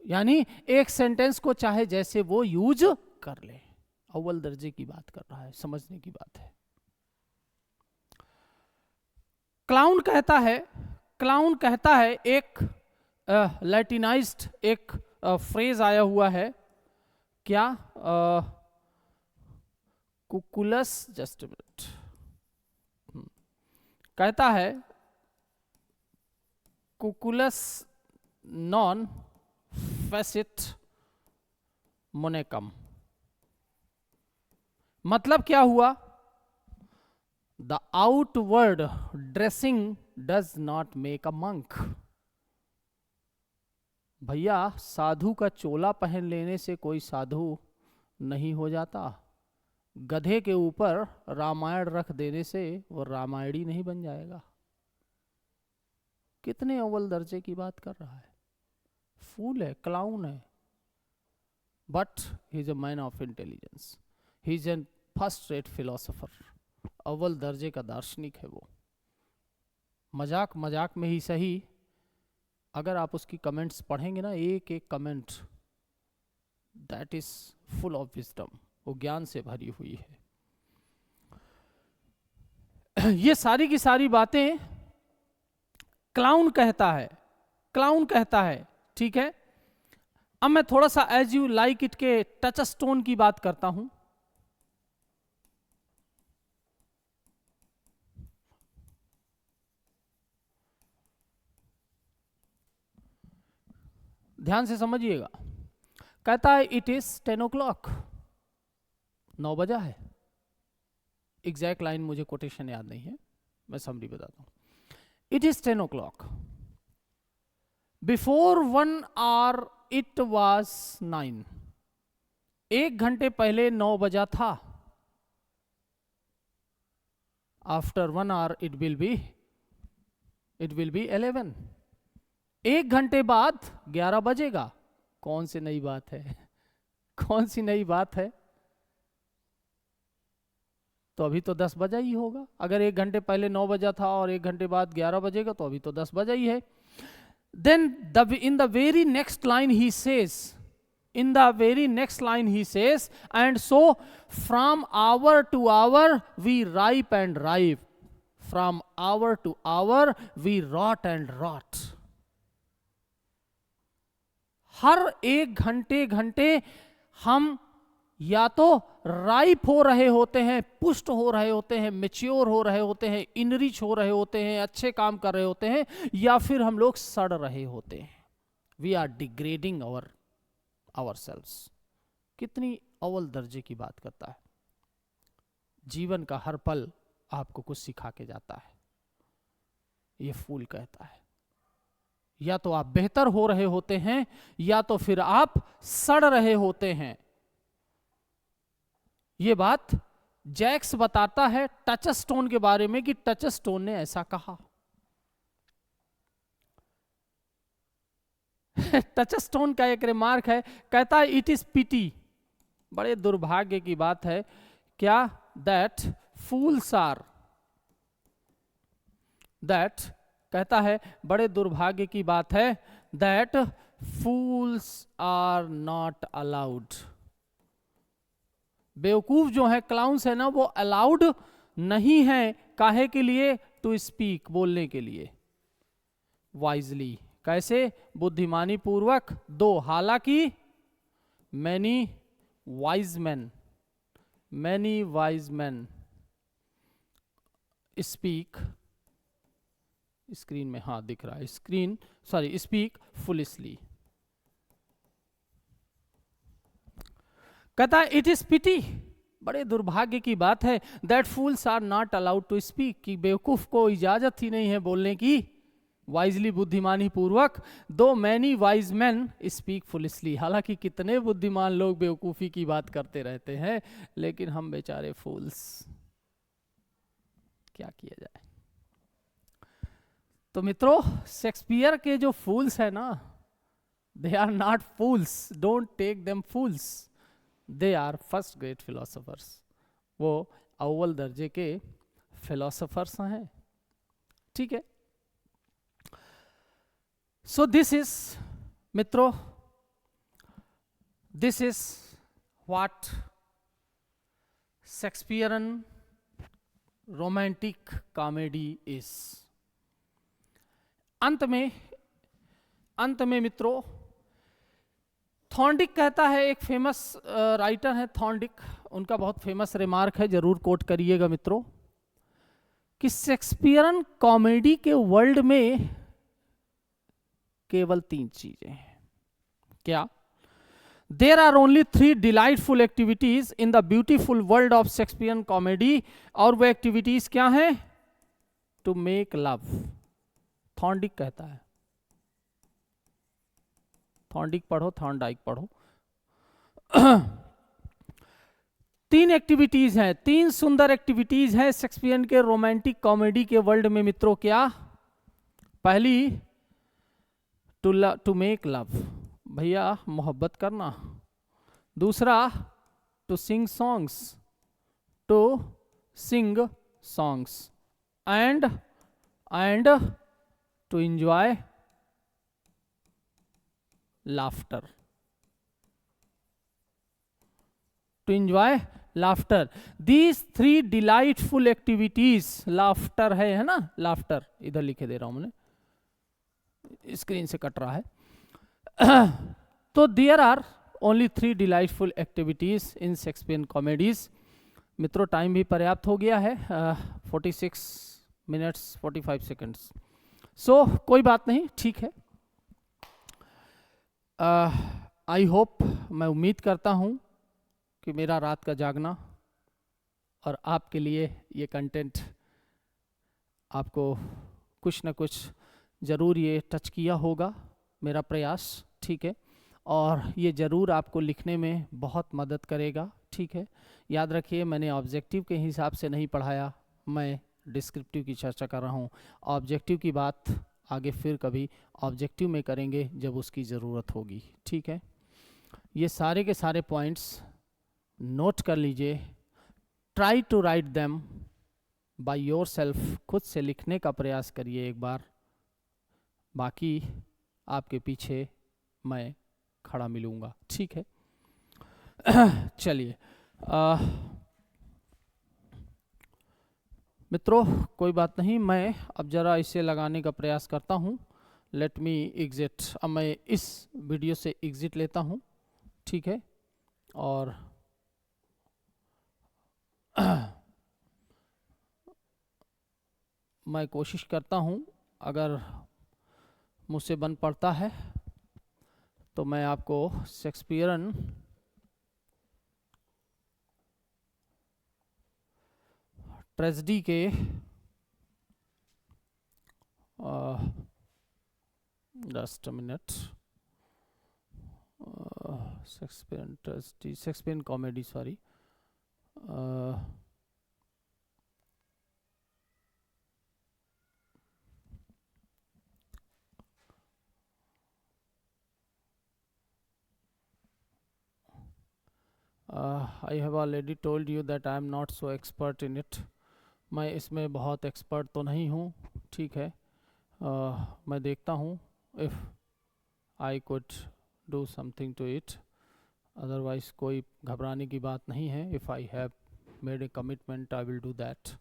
यानी एक सेंटेंस को चाहे जैसे वो यूज कर ले। अव्वल दर्जे की बात कर रहा है, समझने की बात है। क्लाउन कहता है एक लैटिनाइज्ड एक फ्रेज आया हुआ है, क्या? कुकुलस, जस्ट अ मिनट, कहता है कुकुलस नॉन फेसिट मोनेकम। मतलब क्या हुआ? The outward dressing does not make a monk. भैया, साधु का चोला पहन लेने से कोई साधु नहीं हो जाता। गधे के ऊपर रामायण रख देने से वो रामायणी नहीं बन जाएगा। कितने अव्वल दर्जे की बात कर रहा है। फूल है, क्लाउन है, but he is a man of intelligence, he is an first rate philosopher. अव्वल दर्जे का दार्शनिक है वो। मजाक मजाक में ही सही, अगर आप उसकी कमेंट्स पढ़ेंगे ना, एक एक comment, that is full of wisdom, वो ज्ञान से भरी हुई है। ये सारी की सारी बातें क्लाउन कहता है, ठीक है। अब मैं थोड़ा सा एज यू लाइक इट के टच स्टोन की बात करता हूं। ध्यान से समझिएगा। कहता है इट इज 10 o'clock, 9 बजा है। एग्जैक्ट लाइन मुझे कोटेशन याद नहीं है, मैं समरी बताता हूं। It is 10 o'clock, before 1 hour it was 9। 1 घंटे पहले 9 बजा था। After 1 hour it will be 11। 1 घंटे बाद 11 बजेगा। कौन सी नई बात है? कौन सी नई बात है? तो अभी तो 10 बजा ही होगा। अगर 1 घंटे पहले 9 बजा था और 1 घंटे बाद 11 बजेगा तो अभी तो 10 बजा ही है। Then in the very next line he says, and so from hour to hour we ripe and ripe, from hour to hour we rot and rot। हर 1 घंटे हम या तो राइप हो रहे होते हैं, पुष्ट हो रहे होते हैं, मैच्योर हो रहे होते हैं, इनरिच हो रहे होते हैं, अच्छे काम कर रहे होते हैं, या फिर हम लोग सड़ रहे होते हैं। We are degrading ourselves. कितनी अव्वल दर्जे की बात करता है। जीवन का हर पल आपको कुछ सिखा के जाता है। ये फूल कहता है या तो आप बेहतर हो रहे होते हैं या तो फिर आप सड़ रहे होते हैं। ये बात जैक्स बताता है टच स्टोन के बारे में कि टच स्टोन ने ऐसा कहा। टच स्टोन का एक रिमार्क है, कहता है इट इज पिटी, बड़े दुर्भाग्य की बात है क्या, दैट फूल्स आर, दैट कहता है बड़े दुर्भाग्य की बात है, that fools are not allowed. बेवकूफ जो है, क्लाउन्स है ना, वो अलाउड नहीं है। काहे के लिए? टू स्पीक, बोलने के लिए। वाइजली, कैसे? बुद्धिमानी पूर्वक। 2, हालांकि many wise man speak, screen में हाँ दिख रहा है, स्पीक फुलिशली। कहता है इट इज पिटी, बड़े दुर्भाग्य की बात है, that fools are not allowed to speak, कि बेवकूफ को इजाजत ही नहीं है बोलने की वाइजली, बुद्धिमानी पूर्वक। 2, many wise man speak foolishly. हालांकि कितने बुद्धिमान लोग बेवकूफी की बात करते रहते हैं, लेकिन हम बेचारे फूल्स, क्या किया जाए। तो मित्रों, शेक्सपियर के जो फूल्स है ना, they are not fools, don't take them fools, they are first great philosophers. वो अव्वल दर्जे के फिलोसोफर्स हैं, ठीक है। सो दिस इज मित्रों, this is what Shakespearean romantic comedy is. अंत में मित्रों, थॉर्नडिक कहता है, एक फेमस राइटर है थॉर्नडिक, उनका बहुत फेमस रिमार्क है, जरूर कोट करिएगा मित्रों, कि शेक्सपियरन कॉमेडी के वर्ल्ड में केवल 3 चीजें हैं। क्या? There are only 3 delightful activities in the beautiful world of Shakespearean comedy, और वो एक्टिविटीज क्या हैं? To make love. थॉर्नडिक कहता है, थॉर्नडिक पढ़ो, थॉर्नडाइक पढ़ो। 3 एक्टिविटीज हैं, 3 सुंदर एक्टिविटीज हैं शेक्सपियरन के रोमांटिक कॉमेडी के वर्ल्ड में मित्रों। क्या? पहली, टू मेक लव, भैया मोहब्बत करना। दूसरा, to sing songs, to sing songs, and to enjoy laughter, to enjoy laughter. These 3 delightful activities, laughter है ना, laughter इधर लिखे दे रहा हूं मैंने, स्क्रीन से कट रहा है। तो there are only 3 delightful activities in Shakespearean comedies। मित्रों टाइम भी पर्याप्त हो गया है, 46 मिनट्स 45 सेकेंड्स। सो कोई बात नहीं, ठीक है। आई होप, मैं उम्मीद करता हूं कि मेरा रात का जागना और आपके लिए ये कंटेंट आपको कुछ ना कुछ ज़रूर ये टच किया होगा, मेरा प्रयास, ठीक है। और ये ज़रूर आपको लिखने में बहुत मदद करेगा, ठीक है। याद रखिए, मैंने ऑब्जेक्टिव के हिसाब से नहीं पढ़ाया, मैं डिस्क्रिप्टिव की चर्चा कर रहा हूँ। ऑब्जेक्टिव की बात आगे फिर कभी ऑब्जेक्टिव में करेंगे जब उसकी ज़रूरत होगी, ठीक है। ये सारे के सारे पॉइंट्स नोट कर लीजिए। Try to write them by yourself, खुद से लिखने का प्रयास करिए एक बार, बाकी आपके पीछे मैं खड़ा मिलूँगा, ठीक है। चलिए मित्रों, कोई बात नहीं, मैं अब ज़रा इसे लगाने का प्रयास करता हूँ। लेट मी एग्जिट, अब मैं इस वीडियो से एग्जिट लेता हूँ, ठीक है। और मैं कोशिश करता हूँ, अगर मुझसे बन पड़ता है तो मैं आपको शेक्सपियरन ट्रेजेडी के just a minute, Shakespearean tragedy, Shakespearean comedy, sorry, I have already told you that I am not so expert in it। मैं इसमें बहुत एक्सपर्ट तो नहीं हूँ, ठीक है। मैं देखता हूँ if I could do something to it, otherwise कोई घबराने की बात नहीं है। if I have made a commitment I will do that,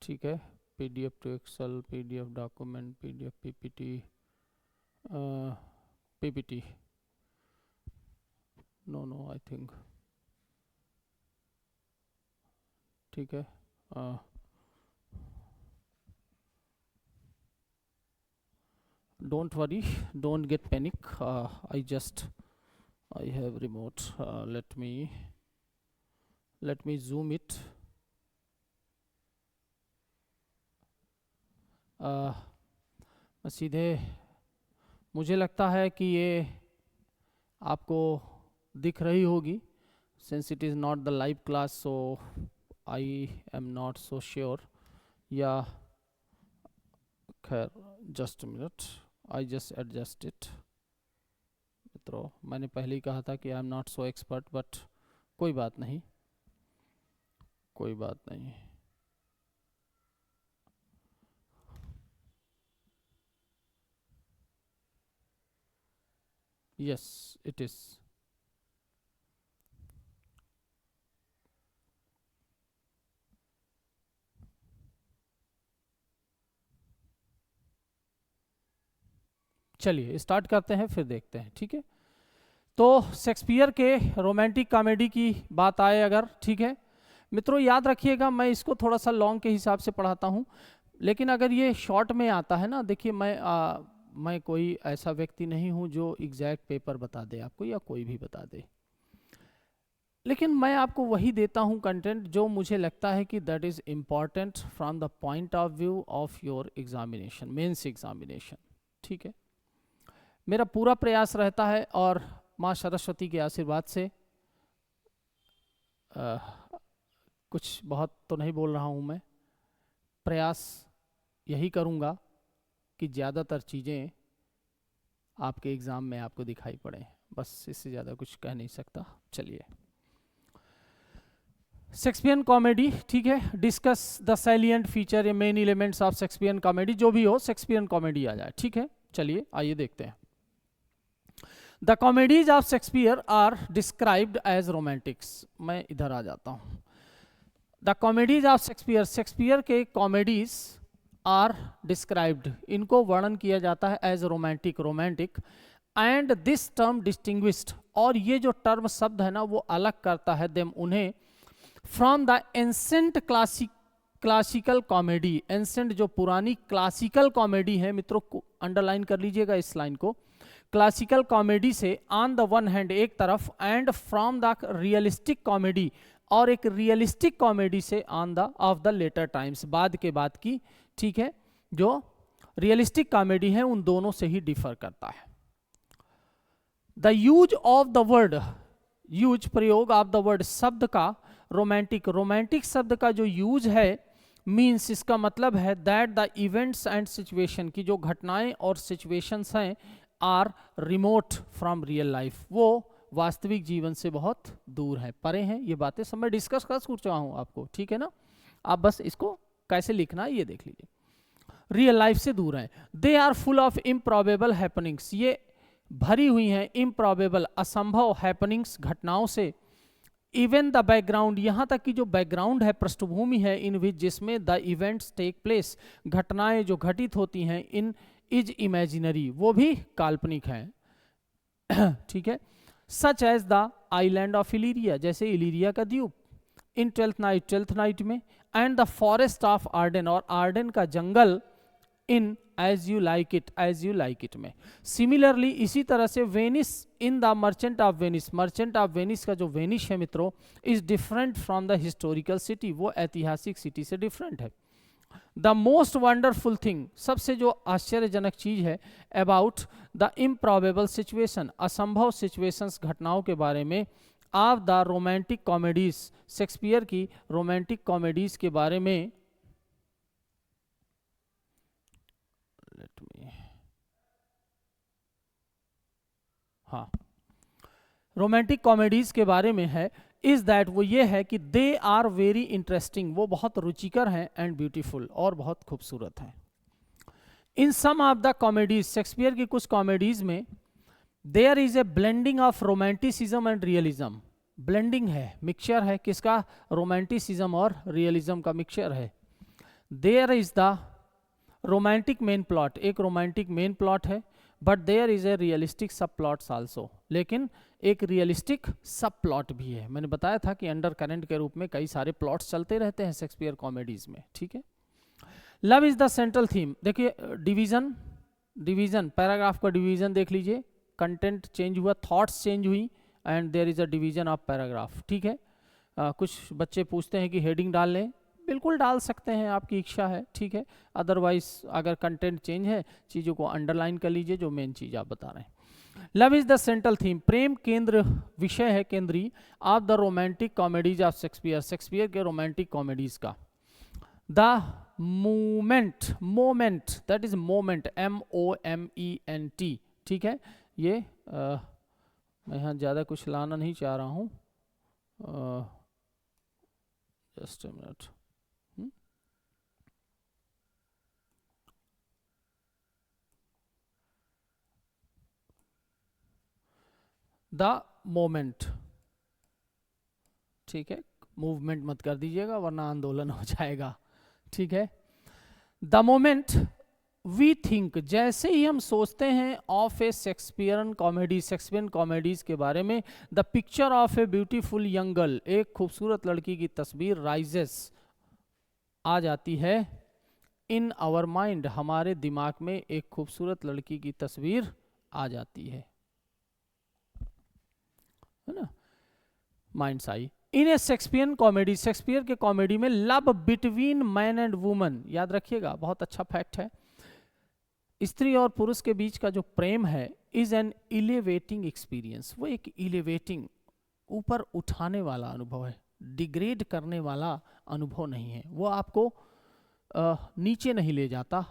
ठीक है। PDF to Excel, PDF document, PDF PPT, PPT, no I think, ठीक है। Don't worry, don't get panic, I have remote, let me zoom it। सीधे मुझे लगता है कि ये आपको दिख रही होगी, since it is not the live class, so I am not so sure। या खैर, just a minute, I just adjust it। मित्रों, मैंने पहले ही कहा था कि I am not so expert, but कोई बात नहीं, कोई बात नहीं। Yes it is. चलिए स्टार्ट करते हैं फिर देखते हैं, ठीक है। तो शेक्सपियर के रोमांटिक कॉमेडी की बात आए अगर, ठीक है मित्रों, याद रखिएगा मैं इसको थोड़ा सा लॉन्ग के हिसाब से पढ़ाता हूँ, लेकिन अगर ये शॉर्ट में आता है ना, देखिए मैं कोई ऐसा व्यक्ति नहीं हूँ जो एग्जैक्ट पेपर बता दे आपको या कोई भी बता दे, लेकिन मैं आपको वही देता हूँ कंटेंट जो मुझे लगता है कि that is important from the point of view of your examination, mains examination, ठीक है। मेरा पूरा प्रयास रहता है और माँ सरस्वती के आशीर्वाद से कुछ बहुत तो नहीं बोल रहा हूँ मैं, प्रयास यही करूँगा कि ज़्यादातर चीज़ें आपके एग्ज़ाम में आपको दिखाई पड़े, बस इससे ज़्यादा कुछ कह नहीं सकता। चलिए शेक्सपियन कॉमेडी, ठीक है, डिस्कस द सैलिएंट फीचर या main elements of Shakespearean comedy, जो भी हो शेक्सपियन कॉमेडी आ जाए, ठीक है। चलिए आइए देखते हैं। The comedies of Shakespeare are described as romantics. मैं इधर आ जाता हूँ। The comedies of Shakespeare, Shakespeare के कॉमेडीज आर डिस्क्राइब्ड, इनको वर्णन किया जाता है as romantic, romantic, and this term distinguished, और ये जो टर्म शब्द है ना वो अलग करता है देम उन्हें from the ancient classical comedy. Ancient जो पुरानी क्लासिकल कॉमेडी है, मित्रों को अंडरलाइन कर लीजिएगा इस लाइन को, क्लासिकल कॉमेडी से ऑन द वन हैंड एक तरफ, and from the realistic comedy, और एक रियलिस्टिक कॉमेडी से on the of the latter times, बाद के बाद की, ठीक है, जो रियलिस्टिक कॉमेडी है उन दोनों से ही डिफर करता है। The use of the word, use प्रयोग ऑफ द वर्ड शब्द का, रोमांटिक, रोमांटिक शब्द का जो यूज है, मीन्स इसका मतलब है that the events and situation, की जो घटनाएं और सिचुएशंस हैं, are remote from real life, वो वास्तविक जीवन से बहुत दूर है, परे हैं। ये बातें सब मैं डिस्कस कर चुका हूं आपको, ठीक है ना, आप बस इसको कैसे लिखना है ये देख लीजिए। रियल लाइफ से दूर है। They are full of improbable happenings, ये भरी हुई हैं इम्प्रॉबेबल, असंभव हैपनिंग्स, घटनाओं से। इवन द बैकग्राउंड, यहाँ तक कि जो बैकग्राउंड है, पृष्ठभूमि है, इन विच जिसमें द इवेंट्स टेक प्लेस, घटनाएं जो घटित होती हैं, इन इज इमेजिनरी, वो भी काल्पनिक है ठीक है। Such as the island of Illyria, जैसे इलीरिया का द्वीप, इन ट्वेल्थ नाइट में, and the forest of Arden, और आर्डन का जंगल in As You Like It में। सिमिलरली इसी तरह से Venice in the Merchant of Venice, Merchant of Venice का जो वेनिस है मित्रों, is different from the historical city, वो ऐतिहासिक सिटी से डिफरेंट है। द मोस्ट वंडरफुल थिंग, सबसे जो आश्चर्यजनक चीज है, अबाउट द इम्प्रॉबेबल सिचुएशन, असंभव सिचुएशंस, घटनाओं के बारे में, of the romantic comedies, Shakespeare की रोमांटिक कॉमेडीज के बारे में, हाँ रोमांटिक कॉमेडीज के बारे में है, इज दैट वो ये है कि दे आर वेरी इंटरेस्टिंग, वो बहुत रुचिकर हैं, एंड ब्यूटीफुल, और बहुत खूबसूरत हैं। In some of the comedies, Shakespeare की कुछ कॉमेडीज में, there is a blending of romanticism and realism, blending है, मिक्सचर है, किसका, रोमांटिसिज्म और रियलिज्म का मिक्सचर है। There is the romantic main plot, एक रोमांटिक मेन प्लॉट है, but there is a realistic सब प्लॉट्स आल्सो, लेकिन एक रियलिस्टिक सब प्लॉट भी है। मैंने बताया था कि अंडर करंट के रूप में कई सारे प्लॉट्स चलते रहते हैं शेक्सपियर कॉमेडीज में, ठीक है। Love is the central theme, देखिए डिवीजन पैराग्राफ का डिवीजन देख लीजिए, कंटेंट चेंज हुआ, थॉट्स चेंज हुई, and there is a division of paragraph, ठीक है। कुछ बच्चे पूछते हैं कि हेडिंग डाल लें, बिल्कुल डाल सकते हैं, आपकी इच्छा है, ठीक है। अदरवाइज अगर कंटेंट चेंज है, चीज़ों को अंडरलाइन कर लीजिए, जो मेन चीज़ आप बता रहे हैं। Love is the central theme, प्रेम केंद्र विषय है, केंद्रीय, of the romantic comedies of Shakespeare, Shakespeare के रोमांटिक कॉमेडीज का। The moment that is moment, MOMENT, ठीक है। ये मैं यहाँ ज़्यादा कुछ लाना नहीं चाह रहा हूँ, just a minute. The moment, ठीक है, मूवमेंट मत कर दीजिएगा वरना आंदोलन हो जाएगा, ठीक है। द मोमेंट वी थिंक, जैसे ही हम सोचते हैं of A Shakespearean comedy, Shakespearean comedies के बारे में, the picture of a beautiful young girl, एक खूबसूरत लड़की की तस्वीर राइजेस आ जाती है, इन आवर माइंड, हमारे दिमाग में एक खूबसूरत लड़की की तस्वीर आ जाती है ना, माइंड्स आई। इन ए शेक्सपियरन कॉमेडी, शेक्सपियर के कॉमेडी में love between man and woman, याद रखिएगा बहुत अच्छा फैक्ट है, स्त्री और पुरुष के बीच का जो प्रेम है, इज एन इलेवेटिंग एक्सपीरियंस, वो एक इलेवेटिंग, ऊपर उठाने वाला अनुभव है, डिग्रेड करने वाला अनुभव नहीं है, वो आपको नीचे नहीं ले जाता,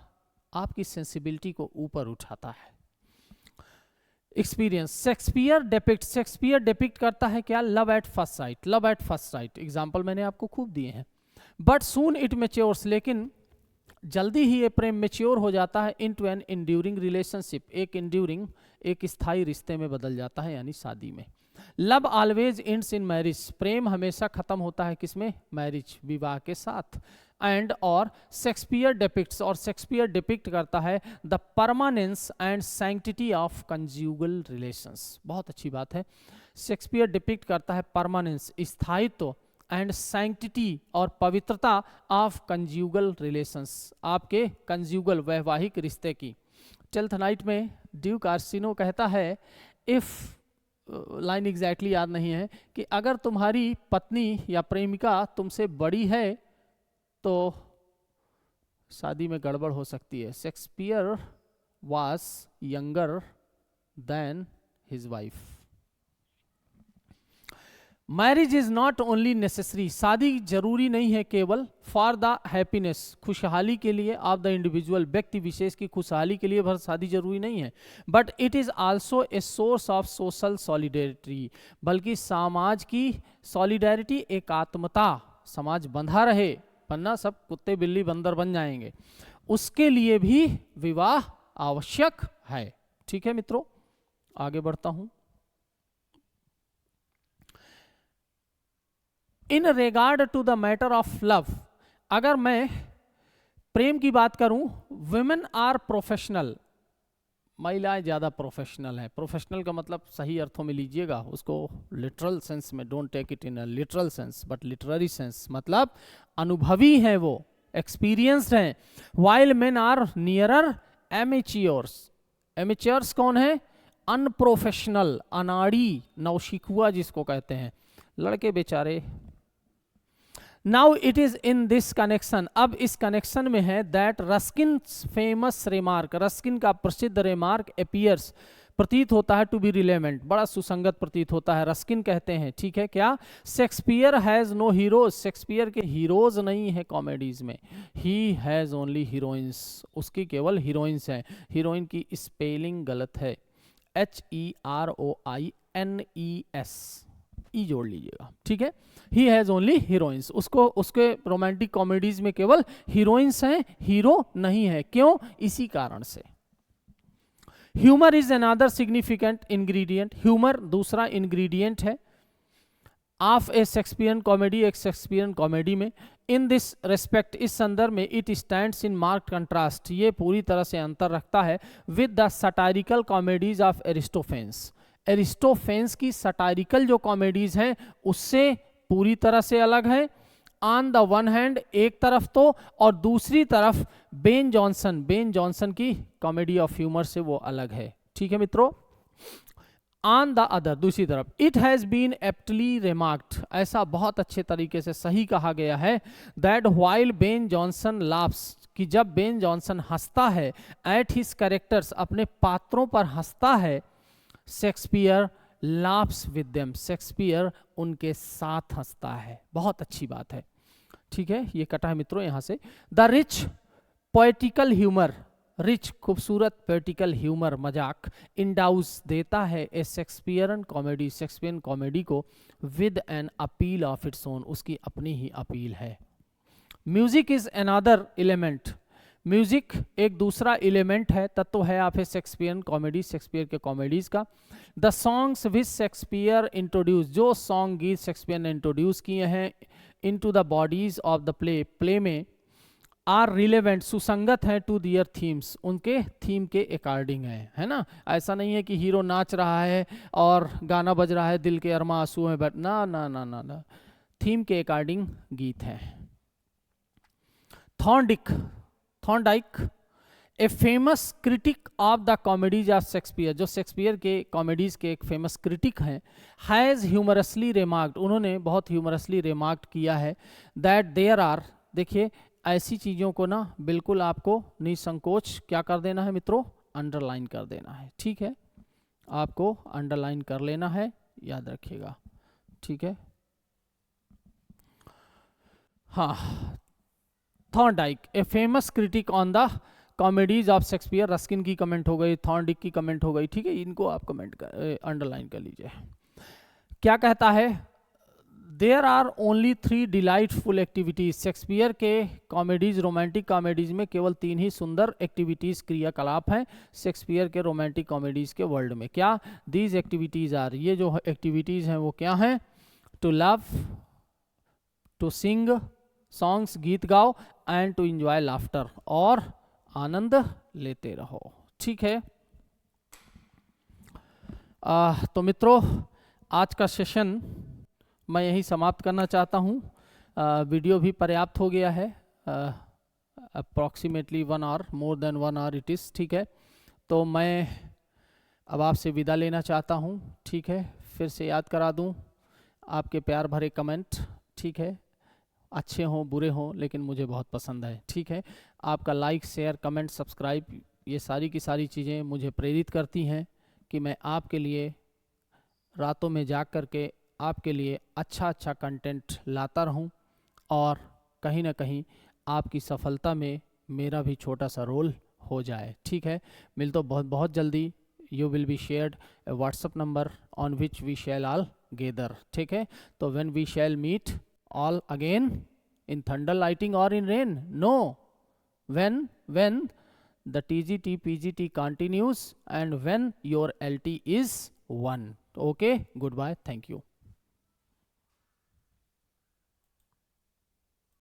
आपकी सेंसिबिलिटी को ऊपर उठाता है। एक्सपीरियंस, शेक्सपियर डिपिक्ट करता है क्या, love at first sight, love at first sight, example मैंने आपको खूब दिए हैं। बट सून इट मैच्योर्स, लेकिन जल्दी ही ये प्रेम मैच्योर हो जाता है, इनटू एन इंड्यूरिंग रिलेशनशिप, एक इंड्यूरिंग, एक स्थायी रिश्ते में बदल जाता है, यानी शादी में। Love always ends in marriage, प्रेम हमेशा खत्म होता है किसमें, मैरिज, विवाह के साथ। एंड और शेक्सपियर डिपिक्ट्स, और शेक्सपियर डिपिक्ट करता है the permanence and sanctity of conjugal relations, बहुत अच्छी बात है, शेक्सपियर डिपिक्ट करता है परमानेंस, स्थायित्व, एंड सैंक्टिटी और पवित्रता ऑफ कंज्यूगल रिलेशंस, आपके कंज्यूगल वैवाहिक रिश्ते की। 12th नाइट में ड्यूक आर्सिनो कहता है, इफ, लाइन एग्जैक्टली याद नहीं है, कि अगर तुम्हारी पत्नी या प्रेमिका तुमसे बड़ी है तो शादी में गड़बड़ हो सकती है। Shakespeare was younger than his wife. Marriage is not only necessary, शादी जरूरी नहीं है केवल फॉर द हैप्पीनेस, खुशहाली के लिए, ऑफ द इंडिविजुअल, व्यक्ति विशेष की खुशहाली के लिए भर शादी जरूरी नहीं है, but it is also a source of social solidarity, बल्कि समाज की सॉलिडेरिटी, एकात्मता, समाज बंधा रहे, वरना सब कुत्ते बिल्ली बंदर बन जाएंगे, उसके लिए भी विवाह आवश्यक है। ठीक है मित्रों, आगे बढ़ता हूं। In regard to the matter of love, अगर मैं प्रेम की बात करूं, वुमेन आर प्रोफेशनल, महिलाएं ज्यादा प्रोफेशनल हैं। प्रोफेशनल का मतलब सही अर्थों में लीजिएगा उसको, लिटरल सेंस में, don't take it in a literal sense but literary sense, मतलब अनुभवी हैं वो, एक्सपीरियंस्ड हैं। While men are nearer amateurs, amateurs कौन है, अनप्रोफेशनल, अनाड़ी, नौशिखुआ जिसको कहते हैं, लड़के बेचारे। Now it is in this connection, अब इस कनेक्शन में है, that Ruskin famous remark, Ruskin का प्रसिद्ध रिमार्क अपीयर्स, प्रतीत होता है, टू बी रिलेवेंट, बड़ा सुसंगत प्रतीत होता है। रस्किन कहते हैं, ठीक है, क्या, Shakespeare has no heroes, Shakespeare के हीरोज नहीं है कॉमेडीज में, ही हैज ओनली हीरोइंस, उसकी केवल हीरोइंस हैं। हीरोइन की स्पेलिंग गलत है, HEROINES, ई जोड़ लीजिएगा, ठीक है। ही हैज ओनली हीरोइंस, उसको, उसके रोमांटिक कॉमेडीज में केवल हीरोइंस हैं, हीरो नहीं है। क्यों, इसी कारण से। Humour is another significant ingredient, humour दूसरा इंग्रेडिएंट है ऑफ ए शेक्सपियरन कॉमेडी, एक शेक्सपियरन कॉमेडी में। इन दिस रेस्पेक्ट, इस संदर्भ में, it stands in marked contrast, ये पूरी तरह से अंतर रखता है with the satirical comedies of एरिस्टोफेंस, एरिस्टोफेंस की सटायरिकल जो कॉमेडीज हैं उससे पूरी तरह से अलग है। ऑन द वन हैंड, एक तरफ तो, और दूसरी तरफ बेन जॉनसन, बेन जॉनसन की कॉमेडी ऑफ ह्यूमर से वो अलग है। ठीक है मित्रों, ऑन द अदर, दूसरी तरफ, it has been aptly remarked, ऐसा बहुत अच्छे तरीके से सही कहा गया है, that while Ben Jonson laughs, कि जब बेन जॉनसन हंसता है, एट हिज कैरेक्टर्स, अपने पात्रों पर हंसता है, Shakespeare laughs with them, Shakespeare उनके साथ हंसता है। बहुत अच्छी बात है, ठीक है, ये कटा है मित्रों यहां से। The rich poetical humour, rich खूबसूरत पोएटिकल ह्यूमर, मजाक, इंडाउस देता है ए शेक्सपियरन कॉमेडी, शेक्सपियरन कॉमेडी को, with an appeal of its own, उसकी अपनी ही अपील है। Music is another element, music एक दूसरा एलिमेंट है, तत्व है आप शेक्सपियन कॉमेडी, शेक्सपियर के कॉमेडीज का। The songs which Shakespeare introduce, जो सॉन्ग गीत शेक्सपियर ने इंट्रोड्यूस किए हैं into the bodies of the play में, आर रिलेवेंट, सुसंगत हैं, टू दियर थीम्स, उनके थीम के अकॉर्डिंग है ना। ऐसा नहीं है कि हीरो नाच रहा है और गाना बज रहा है दिल के अरमा आंसू हैं, बट ना ना ना ना ना, थीम के अकॉर्डिंग गीत हैं। Thorndike a famous critic of the comedies of Shakespeare, जो शेक्सपियर के कॉमेडीज के एक फेमस क्रिटिक हैं, हैज़ ह्यूमरसली रिमार्क्ड, उन्होंने बहुत ह्यूमरसली रिमार्क किया है, दैट देयर आर, देखिए ऐसी चीज़ों को ना बिल्कुल आपको निसंकोच क्या कर देना है मित्रों, अंडरलाइन कर देना है, ठीक है, आपको अंडरलाइन कर लेना है, याद रखिएगा, ठीक है। हाँ, Thorndike a famous critic on the comedies of Shakespeare, Ruskin की कमेंट हो गई, थॉर्नडाइक की कमेंट हो गई, ठीक है, इनको आप कमेंट कर अंडरलाइन कर लीजिए। क्या कहता है, there are only 3 delightful activities, Shakespeare के कॉमेडीज, रोमांटिक कॉमेडीज में केवल 3 ही सुंदर एक्टिविटीज, क्रियाकलाप हैं शेक्सपियर के रोमांटिक कॉमेडीज के वर्ल्ड में। क्या, दीज एक्टिविटीज आर, ये जो एक्टिविटीज हैं वो क्या हैं, to love, to sing songs, गीत गाओ, एंड टू एंजॉय लाफ्टर, और आनंद लेते रहो, ठीक है। तो मित्रों आज का सेशन मैं यही समाप्त करना चाहता हूँ। वीडियो भी पर्याप्त हो गया है, approximately 1 hour, more than 1 hour it is, ठीक है। तो मैं अब आपसे विदा लेना चाहता हूँ, ठीक है। फिर से याद करा दूँ, आपके प्यार भरे कमेंट, ठीक है, अच्छे हों बुरे हों लेकिन मुझे बहुत पसंद है, ठीक है। आपका लाइक, शेयर, कमेंट, सब्सक्राइब, ये सारी की सारी चीज़ें मुझे प्रेरित करती हैं कि मैं आपके लिए रातों में जाग करके आपके लिए अच्छा कंटेंट लाता रहूं, और कहीं ना कहीं आपकी सफलता में मेरा भी छोटा सा रोल हो जाए, ठीक है। मिल तो बहुत जल्दी, you will be shared a WhatsApp number on which we shall all gather, ठीक है। तो when we shall meet all again in thunder lightning और in rain, no, when the TGT PGT continues and when your LT is 1. Okay, goodbye, thank you.